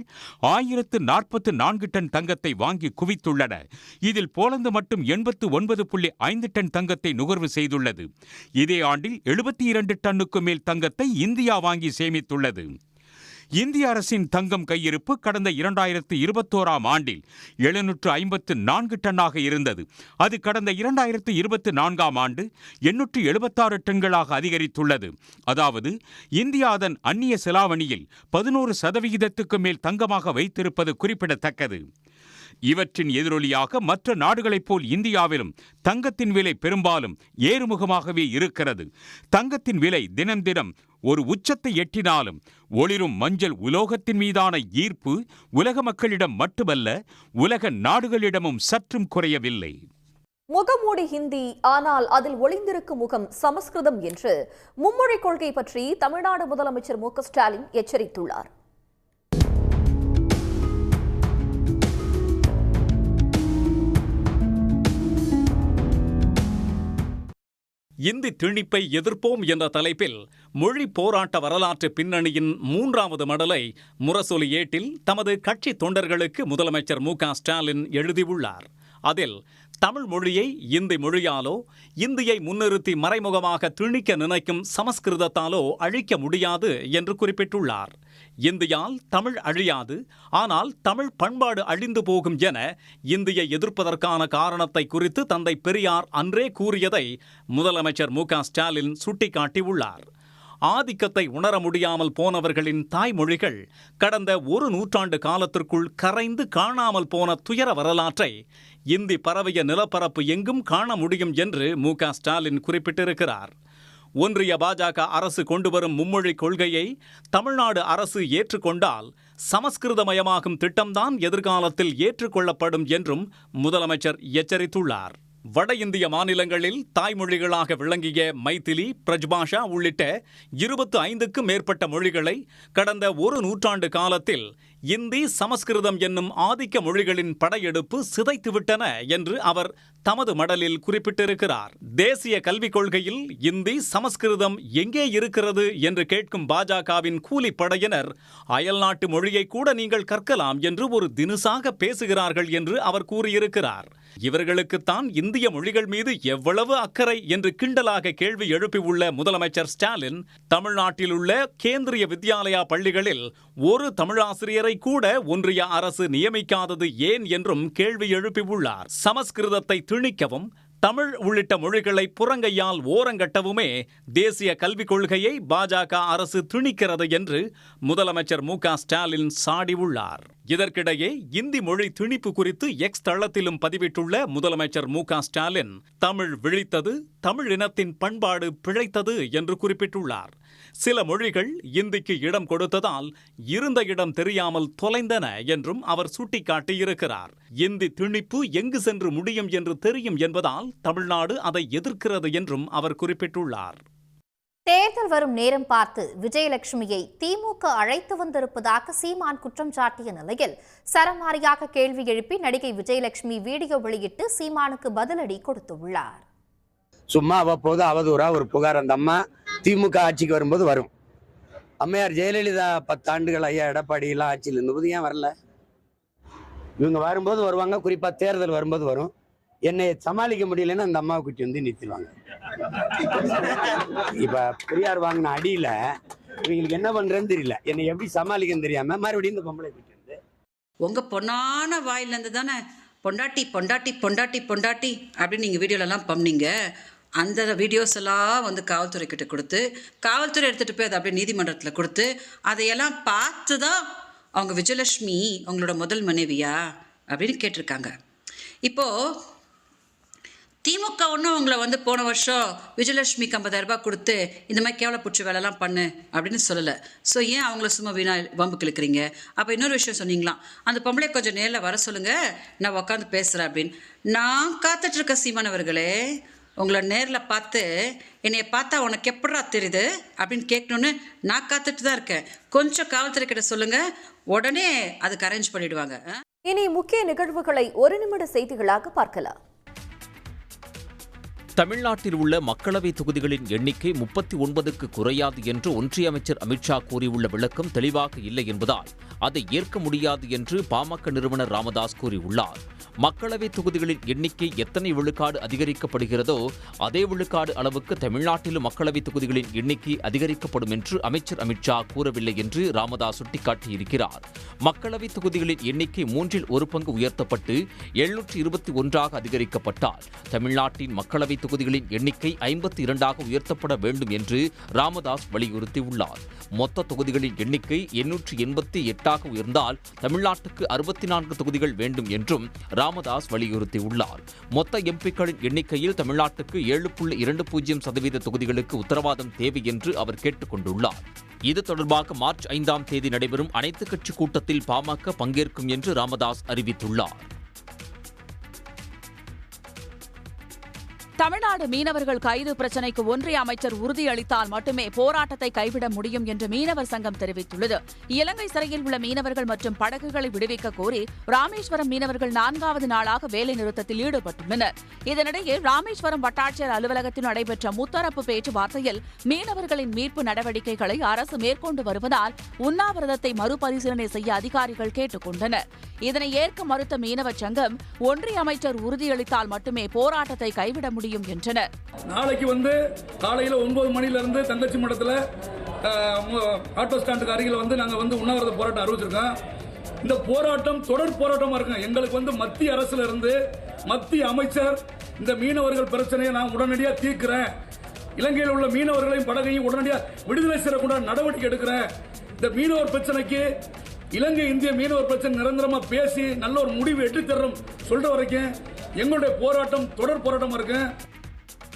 1044 டன் தங்கத்தை வாங்கி குவித்துள்ளன. இதில் போலந்து மட்டும் 89.5 டன் தங்கத்தை நுகர்வு செய்துள்ளது. இதே ஆண்டில் 72 டன்னுக்கு மேல் தங்கத்தை இந்தியா வாங்கி சேமித்துள்ளது. இந்திய அரசின் தங்கம் கையிருப்பு கடந்த 2021ஆம் ஆண்டில் 754 டன்னாக இருந்தது. அது கடந்த 2024ஆம் ஆண்டு 876 டன்களாக அதிகரித்துள்ளது. அதாவது இந்தியா அதன் அந்நிய செலாவணியில் 11% மேல் தங்கமாக வைத்திருப்பது குறிப்பிடத்தக்கது. இவற்றின் எதிரொலியாக மற்ற நாடுகளைப் போல் இந்தியாவிலும் தங்கத்தின் விலை பெரும்பாலும் ஏறுமுகமாகவே இருக்கிறது. தங்கத்தின் விலை தினம் தினம் ஒரு உச்சத்தை எட்டினாலும் ஒளிரும் மஞ்சள் உலோகத்தின் மீதான ஈர்ப்பு உலக மக்களிடம் மட்டுமல்ல, உலக நாடுகளிடமும் சற்றும் குறையவில்லை. முகமூடி ஹிந்தி, ஆனால் அதில் ஒளிந்திருக்கும் முகம் சமஸ்கிருதம் என்று மும்மொழி கொள்கை பற்றி தமிழ்நாடு முதலமைச்சர் மு.க. ஸ்டாலின் எச்சரித்துள்ளார். இந்தி திணிப்பை எதிர்ப்போம் என்ற தலைப்பில் மொழி போராட்ட வரலாற்று பின்னணியின் 3வது மடலை முரசொலி ஏட்டில் தமது கட்சி தொண்டர்களுக்கு முதலமைச்சர் மு.க. ஸ்டாலின் எழுதியுள்ளார். அதில் தமிழ் மொழியை இந்தி மொழியாலோ, இந்தியை முன்னிறுத்தி மறைமுகமாக திணிக்க நினைக்கும் சமஸ்கிருதத்தாலோ அழிக்க முடியாது என்று குறிப்பிட்டுள்ளார். இந்தியால் தமிழ் அழியாது, ஆனால் தமிழ் பண்பாடு அழிந்து போகும் என இந்தியை எதிர்ப்பதற்கான காரணத்தை குறித்து தந்தை பெரியார் அன்றே கூறியதை முதலமைச்சர் மு.க. ஸ்டாலின் சுட்டிக்காட்டியுள்ளார். ஆதிக்கத்தை உணர முடியாமல் போனவர்களின் தாய்மொழிகள் கடந்த 1 நூற்றாண்டு காலத்திற்குள் கரைந்து காணாமல் போன துயர வரலாற்றை இந்தி பரவிய நிலப்பரப்பு எங்கும் காண முடியும் என்று மு.க. ஸ்டாலின் குறிப்பிட்டிருக்கிறார். ஒன்றிய பாஜக அரசு கொண்டுவரும் மும்மொழி கொள்கையை தமிழ்நாடு அரசு ஏற்றுக்கொண்டால் சமஸ்கிருதமயமாகும் திட்டம்தான் எதிர்காலத்தில் ஏற்றுக்கொள்ளப்படும் என்றும் முதலமைச்சர் எச்சரித்துள்ளார். வட இந்திய மாநிலங்களில் தாய்மொழிகளாக விளங்கிய மைதிலி, பிரஜ்பாஷா உள்ளிட்ட 25க்கும் மேற்பட்ட மொழிகளை கடந்த 1 நூற்றாண்டு காலத்தில் இந்தி, சமஸ்கிருதம் என்னும் ஆதிக்க மொழிகளின் படையெடுப்பு சிதைத்துவிட்டன என்று அவர் தமது மடலில் குறிப்பிட்டிருக்கிறார். தேசிய கல்விக் கொள்கையில் இந்தி, சமஸ்கிருதம் எங்கே இருக்கிறது என்று கேட்கும் பாஜகவின் கூலிப்படையினர் அயல்நாட்டு மொழியை கூட நீங்கள் கற்கலாம் என்று ஒரு தினுசாக பேசுகிறார்கள் என்று அவர் கூறியிருக்கிறார். இவர்களுக்குத்தான் இந்திய மொழிகள் மீது எவ்வளவு அக்கறை என்று கிண்டலாக கேள்வி எழுப்பியுள்ள முதலமைச்சர் ஸ்டாலின், தமிழ்நாட்டில் உள்ள கேந்திரிய வித்யாலயா பள்ளிகளில் ஒரு தமிழாசிரியரை கூட ஒன்றிய அரசு நியமிக்காதது ஏன் என்றும் கேள்வி எழுப்பியுள்ளார். சமஸ்கிருதத்தை திணிக்கவும் தமிழ் உள்ளிட்ட மொழிகளை புறங்கையால் ஓரங்கட்டவுமே தேசிய கல்விக் கொள்கையை பாஜக அரசு திணிக்கிறது என்று முதலமைச்சர் மு.க. ஸ்டாலின் சாடியுள்ளார். இதற்கிடையே இந்தி மொழி திணிப்பு குறித்து எக்ஸ் தளத்திலும் பதிவிட்டுள்ள முதலமைச்சர் மு.க. ஸ்டாலின், தமிழ் விழித்தது, தமிழ் இனத்தின் பண்பாடு பிழைத்தது என்று குறிப்பிட்டுள்ளார். சில மொழிகள் இந்திக்கு இடம் கொடுத்ததால் இருந்த இடம் தெரியாமல் தொலைந்தன என்றும் அவர் சுட்டிக்காட்டியிருக்கிறார். இந்தி திணிப்பு எங்கு சென்று முடியும் என்று தெரியும் என்பதால் தமிழ்நாடு அதை எதிர்க்கிறது என்றும் அவர் குறிப்பிட்டுள்ளார். தேர்தல் வரும் நேரம் பார்த்து விஜயலட்சுமியை திமுக அழைத்து வந்திருப்பதாக சீமான் குற்றம் சாட்டிய நிலையில் சரமாரியாக கேள்வி எழுப்பி நடிகை விஜயலட்சுமி வீடியோ வெளியிட்டு சீமானுக்கு பதிலடி கொடுத்துள்ளார். சும்மா அவ்வப்போது அவதூறா ஒரு புகார் அந்த அம்மா திமுக ஆட்சிக்கு வரும்போது வரும். அம்மையார் ஜெயலலிதா 10 ஆண்டுகள் ஐயா எடப்பாடி எல்லாம் ஆட்சியில் இருந்தபோது ஏன் வரல? இவங்க வரும்போது வருவாங்க, குறிப்பா தேர்தல் வரும்போது வரும். என்னை சமாளிக்க முடியலன்னு அந்த அம்மாவை கூட்டி வந்து நிறுத்திடுவாங்க. இப்ப பெரியார் வாங்கின அடியில இவங்களுக்கு என்ன பண்றேன்னு தெரியல, என்னை எப்படி சமாளிக்கன்னு தெரியாம மறுபடியும் இந்த பொம்பளை கூட்டி வந்து உங்க பொன்னான வாயில இருந்து தானே பொண்டாட்டி பொண்டாட்டி பொண்டாட்டி பொண்டாட்டி அப்படின்னு நீங்க வீடியோல எல்லாம் பண்ணீங்க. அந்த வீடியோஸ் எல்லாம் வந்து காவல்துறை கிட்ட கொடுத்து காவல்துறை எடுத்துட்டு போய் அதை அப்படியே நீதிமன்றத்தில் கொடுத்து அதையெல்லாம் பார்த்து தான் அவங்க விஜயலட்சுமி அவங்களோட முதல் மனைவியா அப்படின்னு கேட்டிருக்காங்க. இப்போது திமுக ஒன்றும் உங்களை வந்து போன வருஷம் விஜயலட்சுமிக்கு 50,000 ரூபாய் கொடுத்து இந்த மாதிரி கேவலப்பூச்சி வேலைலாம் பண்ணு அப்படின்னு சொல்லலை. ஸோ ஏன் அவங்கள சும்மா வீணா வம்புக்கு இழுக்கிறீங்க? அப்போ இன்னொரு விஷயம் சொன்னீங்களாம், அந்த பொம்பளை கொஞ்சம் நேரில் வர சொல்லுங்கள், நான் உட்காந்து பேசுகிறேன் அப்படின்னு. நான் காத்துட்ருக்க சீமானவர்களே, உங்களை நேரில் பார்த்து என்னைய பார்த்தா உனக்கு எப்படா தெரியுது அப்படின்னு கேட்கணுன்னு நான் காத்துட்டு தான் இருக்கேன். கொஞ்சம் காவல்துறை கிட்ட சொல்லுங்கள், உடனே அதுக்கு அரேஞ்ச் பண்ணிவிடுவாங்க. இனி முக்கிய நிகழ்வுகளை ஒரு நிமிட செய்திகளாக பார்க்கலாம். தமிழ்நாட்டில் உள்ள மக்களவை தொகுதிகளின் எண்ணிக்கை 39க்கு குறையாது என்று ஒன்றிய அமைச்சர் அமித்ஷா கூறியுள்ள விளக்கம் தெளிவாக இல்லை என்பதால் அதை ஏற்க முடியாது என்று பாமக நிறுவனர் ராமதாஸ் கூறியுள்ளார். மக்களவை தொகுதிகளின் எண்ணிக்கை எத்தனை விழுக்காடு அதிகரிக்கப்படுகிறதோ அதே விழுக்காடு அளவுக்கு தமிழ்நாட்டிலும் மக்களவை தொகுதிகளின் எண்ணிக்கை அதிகரிக்கப்படும் என்று அமைச்சர் அமித்ஷா கூறவில்லை என்று ராமதாஸ் சுட்டிக்காட்டியிருக்கிறார். மக்களவை தொகுதிகளின் எண்ணிக்கை 1/3 உயர்த்தப்பட்டு 721ஆக அதிகரிக்கப்பட்டால் தமிழ்நாட்டின் மக்களவை தொகுதிகளின் எண்ணிக்கை 52ஆக உயர்த்தப்பட வேண்டும் என்று ராமதாஸ் வலியுறுத்தியுள்ளார். மொத்த தொகுதிகளின் எண்ணிக்கை 888ஆக உயர்ந்தால் தமிழ்நாட்டுக்கு 64 தொகுதிகள் வேண்டும் என்றும் ராமதாஸ் வலியுறுத்தியுள்ளார். மொத்த எம்பிக்களின் எண்ணிக்கையில் தமிழ்நாட்டுக்கு 7.20% தொகுதிகளுக்கு உத்தரவாதம் தேவை என்று அவர் கேட்டுக் கொண்டுள்ளார். இது தொடர்பாக மார்ச் 5ஆம் தேதி நடைபெறும் அனைத்துக் கட்சி கூட்டத்தில் பாமக பங்கேற்கும் என்று ராமதாஸ் அறிவித்துள்ளார். தமிழ்நாடு மீனவர்கள் கைது பிரச்சினைக்கு ஒன்றிய அமைச்சர் உறுதியளித்தால் மட்டுமே போராட்டத்தை கைவிட முடியும் என்று மீனவர் சங்கம் தெரிவித்துள்ளது. இலங்கை சிறையில் உள்ள மீனவர்கள் மற்றும் படகுகளை விடுவிக்க கோரி ராமேஸ்வரம் மீனவர்கள் 4வது நாளாக வேலை நிறுத்தத்தில் ஈடுபட்டுள்ளனர். இதனிடையே ராமேஸ்வரம் வட்டாட்சியர் அலுவலகத்தில் நடைபெற்ற முத்தரப்பு பேச்சுவார்த்தையில் மீனவர்களின் மீட்பு நடவடிக்கைகளை அரசு மேற்கொண்டு வருவதால் உண்ணாவிரதத்தை மறுபரிசீலனை செய்ய அதிகாரிகள் கேட்டுக் கொண்டனர். இதனை ஏற்க மறுத்த மீனவர் சங்கம் ஒன்றிய அமைச்சர் உறுதியளித்தால் மட்டுமே போராட்டத்தை கைவிட முடியும் என்றனர். நாளைக்கு காலையில 9 மணிலிருந்து தங்கச்சி மடத்தில் ஆட்டோ ஸ்டாண்டுக்கு அருகில் நாங்கள் உண்ணாவிரத போராட்டம் அறிவிச்சிருக்கோம். இந்த போராட்டம் தொடர் போராட்டமா இருக்கு. எங்களுக்கு மத்திய அரசுல இருந்து மத்திய அமைச்சர் இந்த மீனவர்கள் பிரச்சனையை நான் உடனடியாக தீர்க்கிறேன், இலங்கையில் உள்ள மீனவர்களையும் படகையும் உடனடியாக விடுதலை செய்யக்கூடாது நடவடிக்கை எடுக்கிறேன், இந்த மீனவர் பிரச்சனைக்கு இலங்கை இந்திய மீனவர் பிரச்சனை நிரந்தரமா பேசி நல்ல ஒரு முடிவு எட்டி தர்றோம் சொல்ற வரைக்கும் எங்களுடைய போராட்டம் தொடர் போராட்டமா இருக்கு.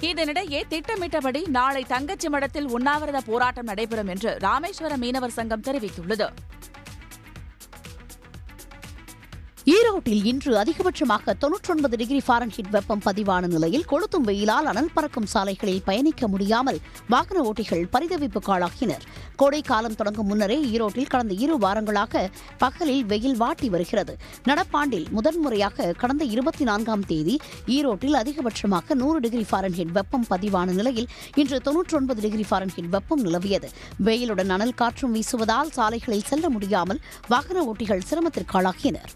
இதனிடையே திட்டமிட்டபடி நாளை தங்கச்சி மடத்தில் உண்ணாவிரத போராட்டம் நடைபெறும் என்று ராமேஸ்வரம் மீனவர் சங்கம் தெரிவித்துள்ளது. ஈரோட்டில் இன்று அதிகபட்சமாக 99 டிகிரி ஃபாரன்ஹீட் வெப்பம் பதிவான நிலையில் கொளுத்தும் வெயிலால் அனல் பறக்கும் சாலைகளில் பயணிக்க முடியாமல் வாகன ஓட்டிகள் பரிதவிப்புக்கு ஆளாகினர். கோடை காலம் தொடங்கும் முன்னரே ஈரோட்டில் கடந்த 2 வாரங்களாக பகலில் வெயில் வாட்டி வருகிறது. நடப்பாண்டில் முதன்முறையாக கடந்த 24ஆம் தேதி ஈரோட்டில் அதிகபட்சமாக 100 டிகிரி ஃபாரன்ஹீட் வெப்பம் பதிவான நிலையில் இன்று 99 டிகிரி ஃபாரன்ஹீட் வெப்பம் நிலவியது. வெயிலுடன் அனல் காற்றும் வீசுவதால் சாலைகளில் செல்ல முடியாமல் வாகன ஓட்டிகள் சிரமத்திற்கு ஆளாகினர்.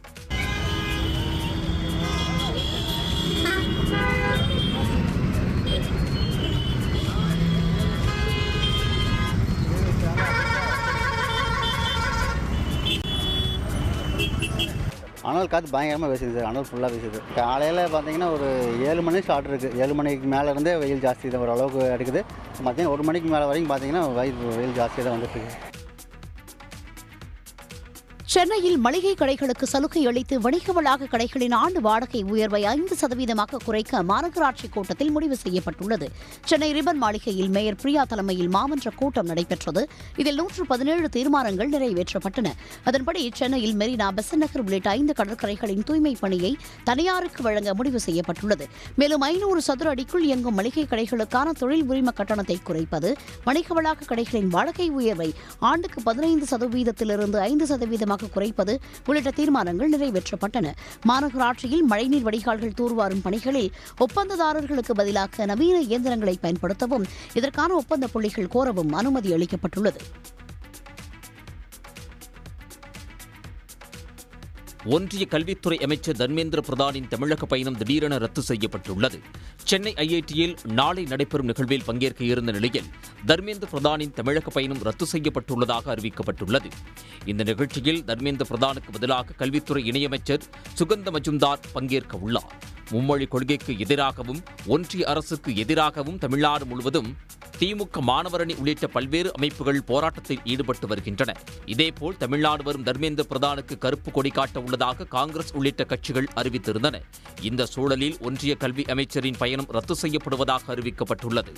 அனல் காற்று பயங்கரமாக வீசுது சார். அனல் ஃபுல்லாக வீசுது. காலையில் பார்த்தீங்கன்னா ஒரு 7 மணி ஸ்டார்ட் இருக்குது. 7 மணிக்கு மேலே இருந்தே வெயில் ஜாஸ்தி தான் ஓரளவுக்கு அடிக்குது. மத்தியானம் 1 மணிக்கு மேலே வரைக்கும் பார்த்தீங்கன்னா வெயில் ஜாஸ்தியாக தான் வந்துட்டு இருக்கு. சென்னையில் மளிகை கடைகளுக்கு சலுகை அளித்து வணிக வளாக கடைகளின் ஆண்டு வாடகை உயர்வை 5% குறைக்க மாநகராட்சி கூட்டத்தில் முடிவு செய்யப்பட்டுள்ளது. சென்னை ரிபன் மாளிகையில் மேயர் பிரியா தலைமையில் மாமன்ற கூட்டம் நடைபெற்றது. இதில் 117 தீர்மானங்கள் நிறைவேற்றப்பட்டன. அதன்படி சென்னையில் மெரினா, பெசன்ட் நகர் உள்ளிட்ட 5 கடற்கரைகளின் தூய்மை பணியை தனியாருக்கு வழங்க முடிவு செய்யப்பட்டுள்ளது. மேலும் 500 சதுர அடிக்குள் இயங்கும் மளிகை கடைகளுக்கான தொழில் உரிம கட்டணத்தை குறைப்பது, வணிக வளாக கடைகளின் வாடகை உயர்வை ஆண்டுக்கு 15%இலிருந்து 5% குறைப்பது உள்ளிட்ட தீர்மானங்கள் நிறைவேற்றப்பட்டன. மாநகராட்சியில் மழைநீர் வடிகால்கள் தூர்வாரும் பணிகளில் ஒப்பந்ததாரர்களுக்கு பதிலாக நவீன இயந்திரங்களை பயன்படுத்தவும் இதற்கான ஒப்பந்த புள்ளிகள் கோரவும் அனுமதி அளிக்கப்பட்டுள்ளது. ஒன்றிய கல்வித்துறை அமைச்சர் தர்மேந்திர பிரதானின் தமிழக பயணம் திடீரென ரத்து செய்யப்பட்டுள்ளது. சென்னை ஐஐடியில் நாளை நடைபெறும் நிகழ்வில் பங்கேற்க இருந்த நிலையில் தர்மேந்திர பிரதானின் தமிழக பயணம் ரத்து செய்யப்பட்டுள்ளதாக அறிவிக்கப்பட்டுள்ளது. இந்த நிகழ்ச்சியில் தர்மேந்திர பிரதானுக்கு பதிலாக கல்வித்துறை இணையமைச்சர் சுகந்த மஜும்தார் பங்கேற்க உள்ளார். மும்மொழி கொள்கைக்கு எதிராகவும் ஒன்றிய அரசுக்கு எதிராகவும் தமிழ்நாடு முழுவதும் திமுக மாணவரணி உள்ளிட்ட பல்வேறு அமைப்புகள் போராட்டத்தில் ஈடுபட்டு வருகின்றன. இதேபோல் தமிழ்நாடு வரும் தர்மேந்திர பிரதானுக்கு கருப்பு கொடி காட்ட உள்ளதாக காங்கிரஸ் உள்ளிட்ட கட்சிகள் அறிவித்திருந்தன. இந்த சூழலில் ஒன்றிய கல்வி அமைச்சரின் பயணம் ரத்து செய்யப்படுவதாக அறிவிக்கப்பட்டுள்ளது.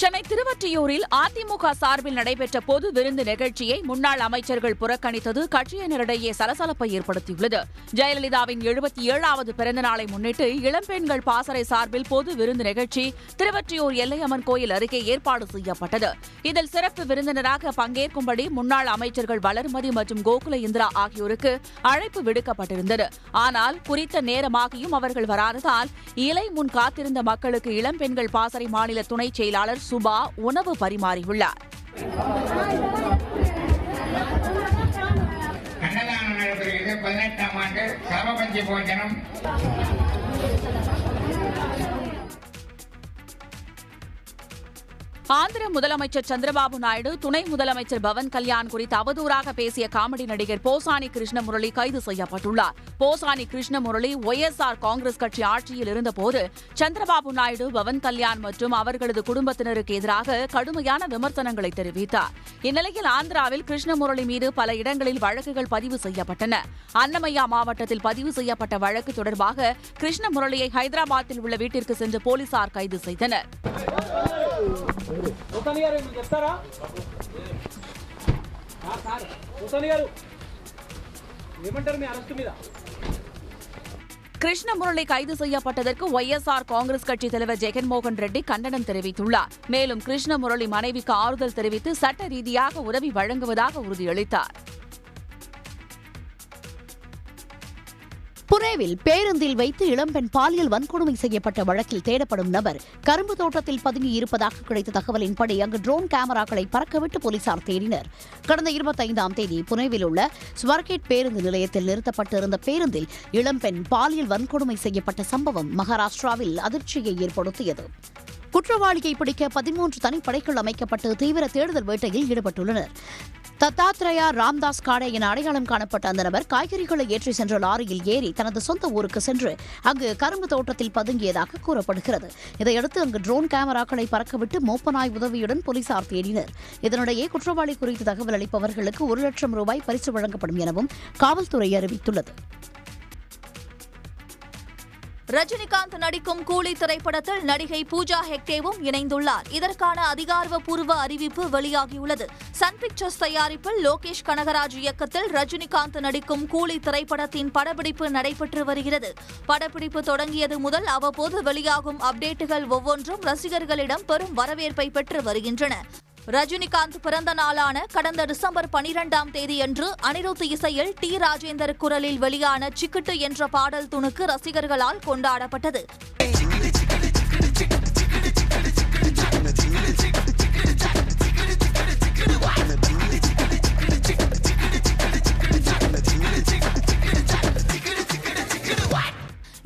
சென்னை திருவொற்றியூரில் அதிமுக சார்பில் நடைபெற்ற பொது விருந்து நிகழ்ச்சியை முன்னாள் அமைச்சர்கள் புறக்கணித்தது கட்சியினரிடையே சலசலப்பை ஏற்படுத்தியுள்ளது. ஜெயலலிதாவின் 77வது பிறந்த நாளை முன்னிட்டு இளம்பெண்கள் பாசறை சார்பில் பொது விருந்து நிகழ்ச்சி திருவொற்றியூர் எல்லையம்மன் கோயில் அருகே ஏற்பாடு செய்யப்பட்டது. இதில் சிறப்பு விருந்தினராக பங்கேற்கும்படி முன்னாள் அமைச்சர்கள் வளர்மதி மற்றும் கோகுல இந்திரா ஆகியோருக்கு அழைப்பு விடுக்கப்பட்டிருந்தது. ஆனால் குறித்த நேரமாகியும் அவர்கள் வராததால் இலை முன் காத்திருந்த மக்களுக்கு இளம்பெண்கள் பாசறை மாநில துணை செயலாளர் சுபா உணவு பரிமாறியுள்ளார். அன்னதானம் நடைபெறுகிறது. 18ஆம் ஆண்டு சமபந்தி போஜனம். ஆந்திர முதலமைச்சர் சந்திரபாபு நாயுடு துணை முதலமைச்சர் பவன் கல்யாண் குறித்து அவதூறாக பேசிய காமெடி நடிகர் போசானி கிருஷ்ணமுரளி கைது செய்யப்பட்டுள்ளார். போசானி கிருஷ்ணமுரளி ஒய்எஸ்ஆர் காங்கிரஸ் கட்சி ஆட்சியில் இருந்தபோது சந்திரபாபு நாயுடு பவன் கல்யாண் மற்றும் அவர்களது குடும்பத்தினருக்கு எதிராக கடுமையான விமர்சனங்களை தெரிவித்தார். இந்நிலையில் ஆந்திராவில் கிருஷ்ணமுரளி மீது பல இடங்களில் வழக்குகள் பதிவு செய்யப்பட்டன. அன்னமய்யா மாவட்டத்தில் பதிவு செய்யப்பட்ட வழக்கு தொடர்பாக கிருஷ்ணமுரளியை ஹைதராபாத்தில் உள்ள வீட்டிற்கு சென்று போலீசார் கைது செய்தனர். கிருஷ்ணமுரளி கைது செய்யப்பட்டதற்கு ஒய்எஸ்ஆர் காங்கிரஸ் கட்சி தலைவர் ஜெகன்மோகன் ரெட்டி கண்டனம் தெரிவித்துள்ளார். மேலும் கிருஷ்ணமுரளி மனைவிக்கு ஆறுதல் தெரிவித்து சட்ட ரீதியாக உதவி வழங்குவதாக உறுதியளித்தார். புனேவில் பேருந்தில் வைத்து இளம்பெண் பாலியல் வன்கொடுமை செய்யப்பட்ட வழக்கில் தேடப்படும் நபர் கரும்பு தோட்டத்தில் பதுங்கியிருப்பதாக கிடைத்த தகவலின்படி அங்கு ட்ரோன் கேமராக்களை பறக்கவிட்டு போலீசார் தேடினர். கடந்த 25ஆம் தேதி புனேவில் உள்ள ஸ்வர்கேட் பேருந்து நிலையத்தில் நிறுத்தப்பட்டிருந்த பேருந்தில் இளம்பெண் பாலியல் வன்கொடுமை செய்யப்பட்ட சம்பவம் மகாராஷ்டிராவில் அதிர்ச்சியை ஏற்படுத்தியது. குற்றவாளியை பிடிக்க 13 தனிப்படைகள் அமைக்கப்பட்டு தீவிர தேடுதல் வேட்டையில் ஈடுபட்டுள்ளனர். தத்தாத்ரேயா ராம்தாஸ் காடே என அடையாளம் காணப்பட்ட அந்த நபர் காய்கறிகளை ஏற்றி சென்ற லாரியில் ஏறி தனது சொந்த ஊருக்கு சென்று அங்கு கரும்பு தோட்டத்தில் பதுங்கியதாக கூறப்படுகிறது. இதையடுத்து அங்கு ட்ரோன் கேமராக்களை பறக்கவிட்டு மோப்பநாய் உதவியுடன் போலீசார் தேடினர். இதனிடையே குற்றவாளி குறித்து தகவல் அளிப்பவர்களுக்கு 1 லட்சம் ரூபாய் பரிசு வழங்கப்படும் எனவும் காவல்துறை அறிவித்துள்ளது. ரஜினிகாந்த் நடிக்கும் கூலி திரைப்படத்தில் நடிகை பூஜா ஹெக்டேவும் இணைந்துள்ளார். இதற்கான அதிகாரப்பூர்வ அறிவிப்பு வெளியாகியுள்ளது. சன் பிக்சர்ஸ் தயாரிப்பில் லோகேஷ் கனகராஜ் இயக்கத்தில் ரஜினிகாந்த் நடிக்கும் கூலி திரைப்படத்தின் படப்பிடிப்பு நடைபெற்று வருகிறது. படப்பிடிப்பு தொடங்கியது முதல் அவ்வப்போது வெளியாகும் அப்டேட்டுகள் ஒவ்வொன்றும் ரசிகர்களிடம் பெரும் வரவேற்பை பெற்று வருகின்றன. ரஜினிகாந்த் பிறந்த நாளான கடந்த டிசம்பர் 12ஆம் தேதியன்று அனிருத் இசையில் டி ராஜேந்தர் குரலில் வெளியான சிக்கிட்டு என்ற பாடல் துணுக்கு ரசிகர்களால் கொண்டாடப்பட்டது.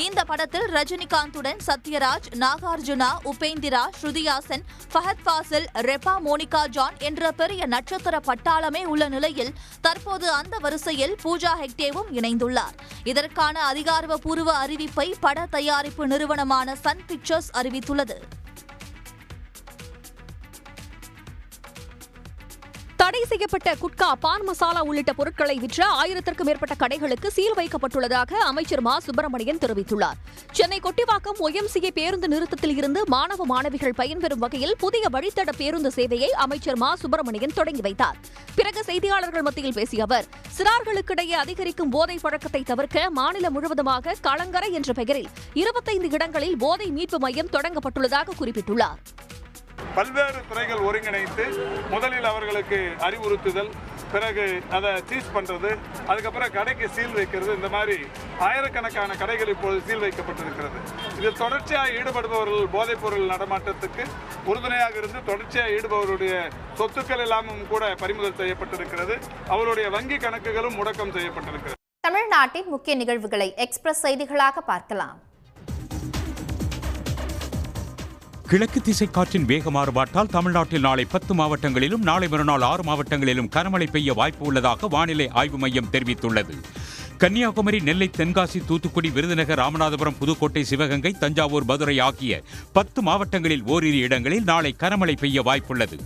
இந்த படத்தில் ரஜினிகாந்துடன் சத்யராஜ், நாகார்ஜுனா, உபேந்திரா, ஸ்ருதிஹாசன், ஃபஹத் ஃபாசில், ரெபா மோனிகா ஜான் என்ற பெரிய நட்சத்திர பட்டாளமே உள்ள நிலையில் தற்போது அந்த வரிசையில் பூஜா ஹெக்டேவும் இணைந்துள்ளார். இதற்கான அதிகாரப்பூர்வ அறிவிப்பை பட தயாரிப்பு நிறுவனமான சன் பிக்சர்ஸ் அறிவித்துள்ளது. தடை செய்யப்பட்ட குட்கா, பான் மசாலா உள்ளிட்ட பொருட்களை விற்ற 1000க்கும் மேற்பட்ட கடைகளுக்கு சீல் வைக்கப்பட்டுள்ளதாக அமைச்சர் மா சுப்பிரமணியன் தெரிவித்துள்ளார். சென்னை கொட்டிவாக்கம் ஒய்எம்சிஏ பேருந்து நிறுத்தத்தில் இருந்து மாணவ மாணவிகள் பயன்பெறும் வகையில் புதிய வழித்தட பேருந்து சேவையை அமைச்சர் மா சுப்பிரமணியன் தொடங்கி வைத்தார். பிறகு செய்தியாளர்கள் மத்தியில் பேசிய அவர், சிறார்களுக்கிடையே அதிகரிக்கும் போதை பழக்கத்தை தவிர்க்க மாநிலம் முழுவதுமாக களங்கரை என்ற பெயரில் 25 இடங்களில் போதை மீட்பு மையம் தொடங்கப்பட்டுள்ளதாக குறிப்பிட்டுள்ளார். பல்வேறு துறைகள் ஒருங்கிணைத்து முதலில் அவர்களுக்கு அறிவுறுத்துதல், பிறகு அதை சீஸ் பண்ணுறது, அதுக்கப்புறம் கடைக்கு சீல் வைக்கிறது, இந்த மாதிரி ஆயிரக்கணக்கான கடைகள் இப்போது சீல் வைக்கப்பட்டிருக்கிறது. இதில் தொடர்ச்சியாக ஈடுபடுபவர்கள் போதைப்பொருள் நடமாட்டத்துக்கு உறுதுணையாக இருந்து தொடர்ச்சியாக ஈடுபவருடைய சொத்துக்கள் எல்லாமும் கூட பறிமுதல் செய்யப்பட்டிருக்கிறது. அவருடைய வங்கி கணக்குகளும் முடக்கம் செய்யப்பட்டிருக்கிறது. தமிழ்நாட்டின் முக்கிய நிகழ்வுகளை எக்ஸ்பிரஸ் செய்திகளாக பார்க்கலாம். கிழக்கு திசை காற்றின் வேக மாறுபாட்டால் தமிழ்நாட்டில் நாளை 10 மாவட்டங்களிலும் நாளை மறுநாள் 6 மாவட்டங்களிலும் கனமழை பெய்ய வாய்ப்பு உள்ளதாக வானிலை ஆய்வு மையம் தெரிவித்துள்ளது. கன்னியாகுமரி, நெல்லை, தென்காசி, தூத்துக்குடி, விருதுநகர், ராமநாதபுரம், புதுக்கோட்டை, சிவகங்கை, தஞ்சாவூர், மதுரை ஆகிய 10 மாவட்டங்களில் ஓரிரு இடங்களில் நாளை கனமழை பெய்ய வாய்ப்புள்ளது.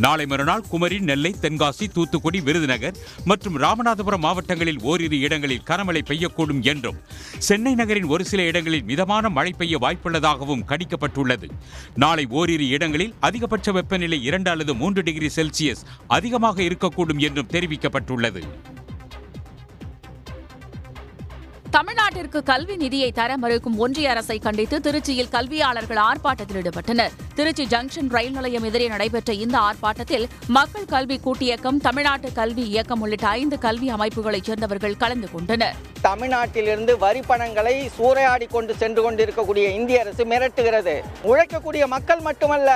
நாளை மறுநாள் குமரி, நெல்லை, தென்காசி, தூத்துக்குடி, விருதுநகர் மற்றும் ராமநாதபுரம் மாவட்டங்களில் ஓரிரு இடங்களில் கனமழை பெய்யக்கூடும் என்றும், சென்னை நகரின் ஒரு சில இடங்களில் மிதமான மழை பெய்ய வாய்ப்புள்ளதாகவும் கணிக்கப்பட்டுள்ளது. நாளை ஓரிரு இடங்களில் அதிகபட்ச வெப்பநிலை 2 அல்லது 3 டிகிரி செல்சியஸ் அதிகமாக இருக்கக்கூடும் என்றும் தெரிவிக்கப்பட்டுள்ளது. தமிழ்நாட்டிற்கு கல்வி நிதியை தர மறுக்கும் ஒன்றிய அரசை கண்டித்து திருச்சியில் கல்வியாளர்கள் ஆர்ப்பாட்டத்தில் ஈடுபட்டனர். திருச்சி ஜங்ஷன் ரயில் நிலையம் எதிரே நடைபெற்ற இந்த ஆர்ப்பாட்டத்தில் மக்கள் கல்வி கூட்டியக்கம், தமிழ்நாட்டு கல்வி இயக்கம் உள்ளிட்ட 5 கல்வி அமைப்புகளைச் சேர்ந்தவர்கள் கலந்து கொண்டனர். தமிழ்நாட்டிலிருந்து வரி பணங்களை சூறையாடி கொண்டு சென்று கொண்டிருக்கக்கூடிய இந்திய அரசு மிரட்டுகிறது. உழைக்கக்கூடிய மக்கள் மட்டுமல்ல,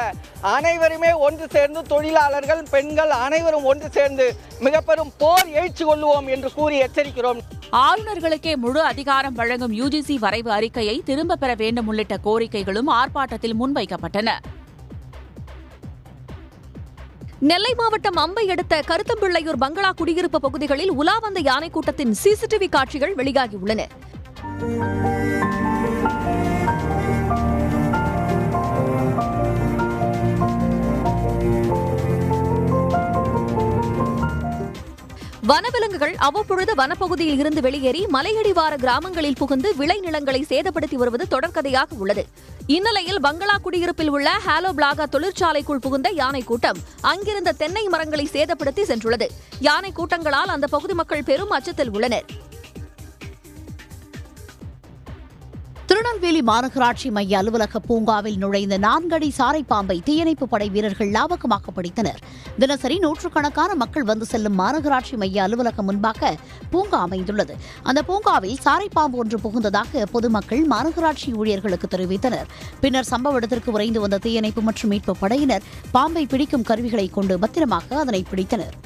அனைவருமே ஒன்று சேர்ந்து, தொழிலாளர்கள், பெண்கள் அனைவரும் ஒன்று சேர்ந்து மிக பெரும் போர் எழுச்சி கொள்வோம் என்று கூறி எச்சரிக்கிறோம். ஆளுநர்களுக்கே முழு அதிகாரம் வழங்கும் UGC வரைவு அறிக்கையை திரும்பப் பெற வேண்டும் உள்ளிட்ட கோரிக்கைகளும் ஆர்ப்பாட்டத்தில் முன்வைக்கப்பட்டன. நெல்லை மாவட்டம் அம்பை அடுத்த கருத்தம்பிள்ளையூர் பங்களா குடியிருப்பு பகுதிகளில் உலா வந்த யானை கூட்டத்தின் CCTV காட்சிகள் வெளியாகியுள்ளன. வனவிலங்குகள் அவ்வப்பொழுது வனப்பகுதியில் இருந்து வெளியேறி மலையடிவார கிராமங்களில் புகுந்து விளைநிலங்களை சேதப்படுத்தி வருவது தொடர்கதையாக உள்ளது. இந்நிலையில் பங்களா குடியிருப்பில் உள்ள ஹாலோ பிளாகா தொழிற்சாலைக்குள் புகுந்த யானை கூட்டம் அங்கிருந்த தென்னை மரங்களை சேதப்படுத்தி சென்றுள்ளது. யானை கூட்டங்களால் அந்த பகுதி மக்கள் பெரும் அச்சத்தில் உள்ளனர். திருநெல்வேலி மாநகராட்சி மைய அலுவலக பூங்காவில் நுழைந்த 4 அடி சாரைப்பாம்பை தீயணைப்பு படை வீரர்கள் லாபகமாக பிடித்தனர். தினசரி நூற்றுக்கணக்கான மக்கள் வந்து செல்லும் மாநகராட்சி மைய அலுவலகம் முன்பாக பூங்கா அமைந்துள்ளது. அந்த பூங்காவில் சாரைப்பாம்பு ஒன்று புகுந்ததாக பொதுமக்கள் மாநகராட்சி ஊழியர்களுக்கு தெரிவித்தனர். பின்னர் சம்பவ இடத்திற்கு விரைந்து வந்த தீயணைப்பு மற்றும் மீட்பு படையினர் பாம்பை பிடிக்கும் கருவிகளை கொண்டு பத்திரமாக அதனை பிடித்தனர்.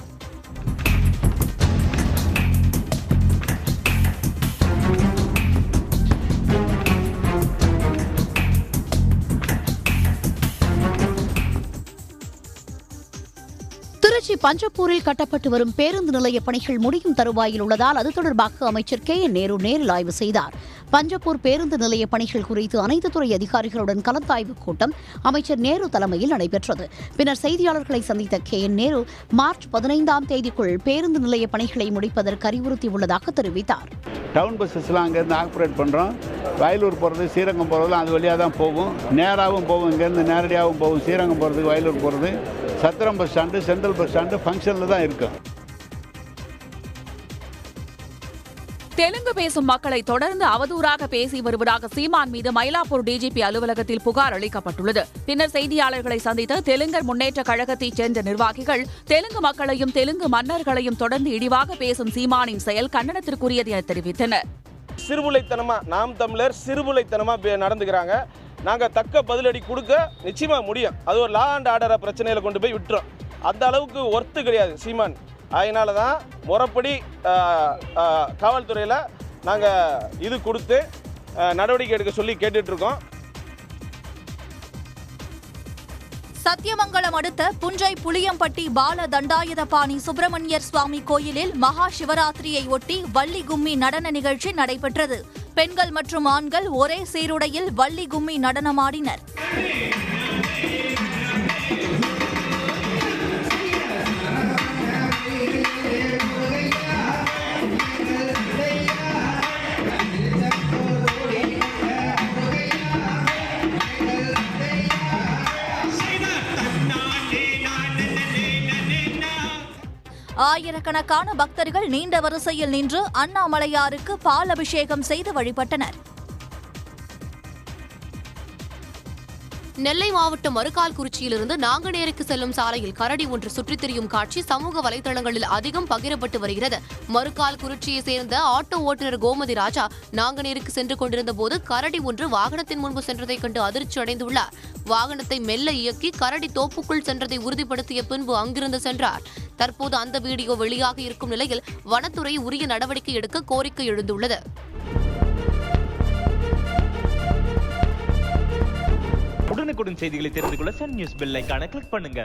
திருச்சி பஞ்சப்பூரில் கட்டப்பட்டு வரும் பேருந்து நிலைய பணிகள் முடியும் தருவாயில் உள்ளதால் அது தொடர்பாக அமைச்சர் KN நேரு நேரில் ஆய்வு செய்தார். பஞ்சப்பூர் பேருந்து நிலைய பணிகள் குறித்து அனைத்து துறை அதிகாரிகளுடன் கலந்தாய்வு கூட்டம் அமைச்சர் நேரு தலைமையில் நடைபெற்றது. பின்னர் செய்தியாளர்களை சந்தித்த KN நேரு மார்ச் 15ஆம் தேதிக்குள் பேருந்து நிலைய பணிகளை முடிப்பதற்கு அறிவுறுத்தியுள்ளதாக தெரிவித்தார். டவுன் பஸ்ஸஸ்லாம் அங்கேருந்து ஆப்ரேட் பண்ணுறோம். வயலூர் போகிறது, ஸ்ரீரங்கம் போகிறதுலாம் அது வழியாக தான் போகும். நேராகவும் போகும், இங்கேருந்து நேரடியாகவும் போகும். ஸ்ரீரங்கம் போகிறதுக்கு, வயலூர் போகிறது, Chathiram bus stand, central bus stand ஃபங்க்ஷனில் தான் இருக்கும். தெலுங்கு பேசும் மக்களை தொடர்ந்து அவதூறாக பேசி வருவதாக சீமான் மீது மயிலாப்பூர் DGP அலுவலகத்தில் புகார் அளிக்கப்பட்டுள்ளது. பின்னர் செய்தியாளர்களை சந்தித்த தெலுங்கர் முன்னேற்ற கழகத்தைச் சேர்ந்த நிர்வாகிகள் தெலுங்கு மக்களையும் தெலுங்கு மன்னர்களையும் தொடர்ந்து இழிவாக பேசும் சீமானின் செயல் கண்டனத்திற்குரியது என தெரிவித்தனர். சிறுபுலைத்தனமா நாம் தமிழர் சிறுபுலைத்தனமா நடந்துக்கிறாங்க. நாங்கள் தக்க பதிலடி கொடுக்க நிச்சயமா முடியும். அது ஒரு லா அண்ட் ஆர்டரை பிரச்சனையில கொண்டு போய் விட்டுரும். அந்த அளவுக்கு ஒர்த்து கிடையாது சீமான். அதனால தான் முறைப்படி காவல்துறையில் நாங்கள் இது கொடுத்து நடவடிக்கை எடுக்க சொல்லி கேட்டுட்ருக்கோம். சத்தியமங்கலம் அடுத்த புஞ்சை புளியம்பட்டி பால தண்டாயுதபாணி சுப்பிரமணியர் சுவாமி கோயிலில் மகா சிவராத்திரியை ஒட்டி வள்ளி கும்மி நடன நிகழ்ச்சி நடைபெற்றது. பெண்கள் மற்றும் ஆண்கள் ஒரே சீருடையில் வள்ளி கும்மி நடனமாடினர். ஆயிரக்கணக்கான பக்தர்கள் நீண்ட வரிசையில் நின்று அண்ணாமலையாருக்கு பால் அபிஷேகம் செய்து வழிபட்டனர். நெல்லை மாவட்டம் மருக்கால்குறிச்சியிலிருந்து நாங்குநேருக்கு செல்லும் சாலையில் கரடி ஒன்று சுற்றித் திரியும் காட்சி சமூக வலைதளங்களில் அதிகம் பகிரப்பட்டு வருகிறது. மருக்கால்குறிச்சியை சேர்ந்த ஆட்டோ ஓட்டுநர் கோமதி ராஜா நாங்குநேருக்கு சென்று கொண்டிருந்த போது கரடி ஒன்று வாகனத்தின் முன்பு சென்றதை கண்டு அதிர்ச்சி அடைந்துள்ளார். வாகனத்தை மெல்ல இயக்கி கரடி தோப்புக்குள் சென்றதை உறுதிப்படுத்திய பின்பு அங்கிருந்து சென்றார். தற்போது அந்த வீடியோ வெளியாக இருக்கும் நிலையில் வனத்துறை உரிய நடவடிக்கை எடுக்க கோரிக்கை எழுந்துள்ளது. உடனுக்குடன் செய்திகளை தெரிந்து கொள்ள சன் நியூஸ் பெல் ஐகானை கிளிக் பண்ணுங்க.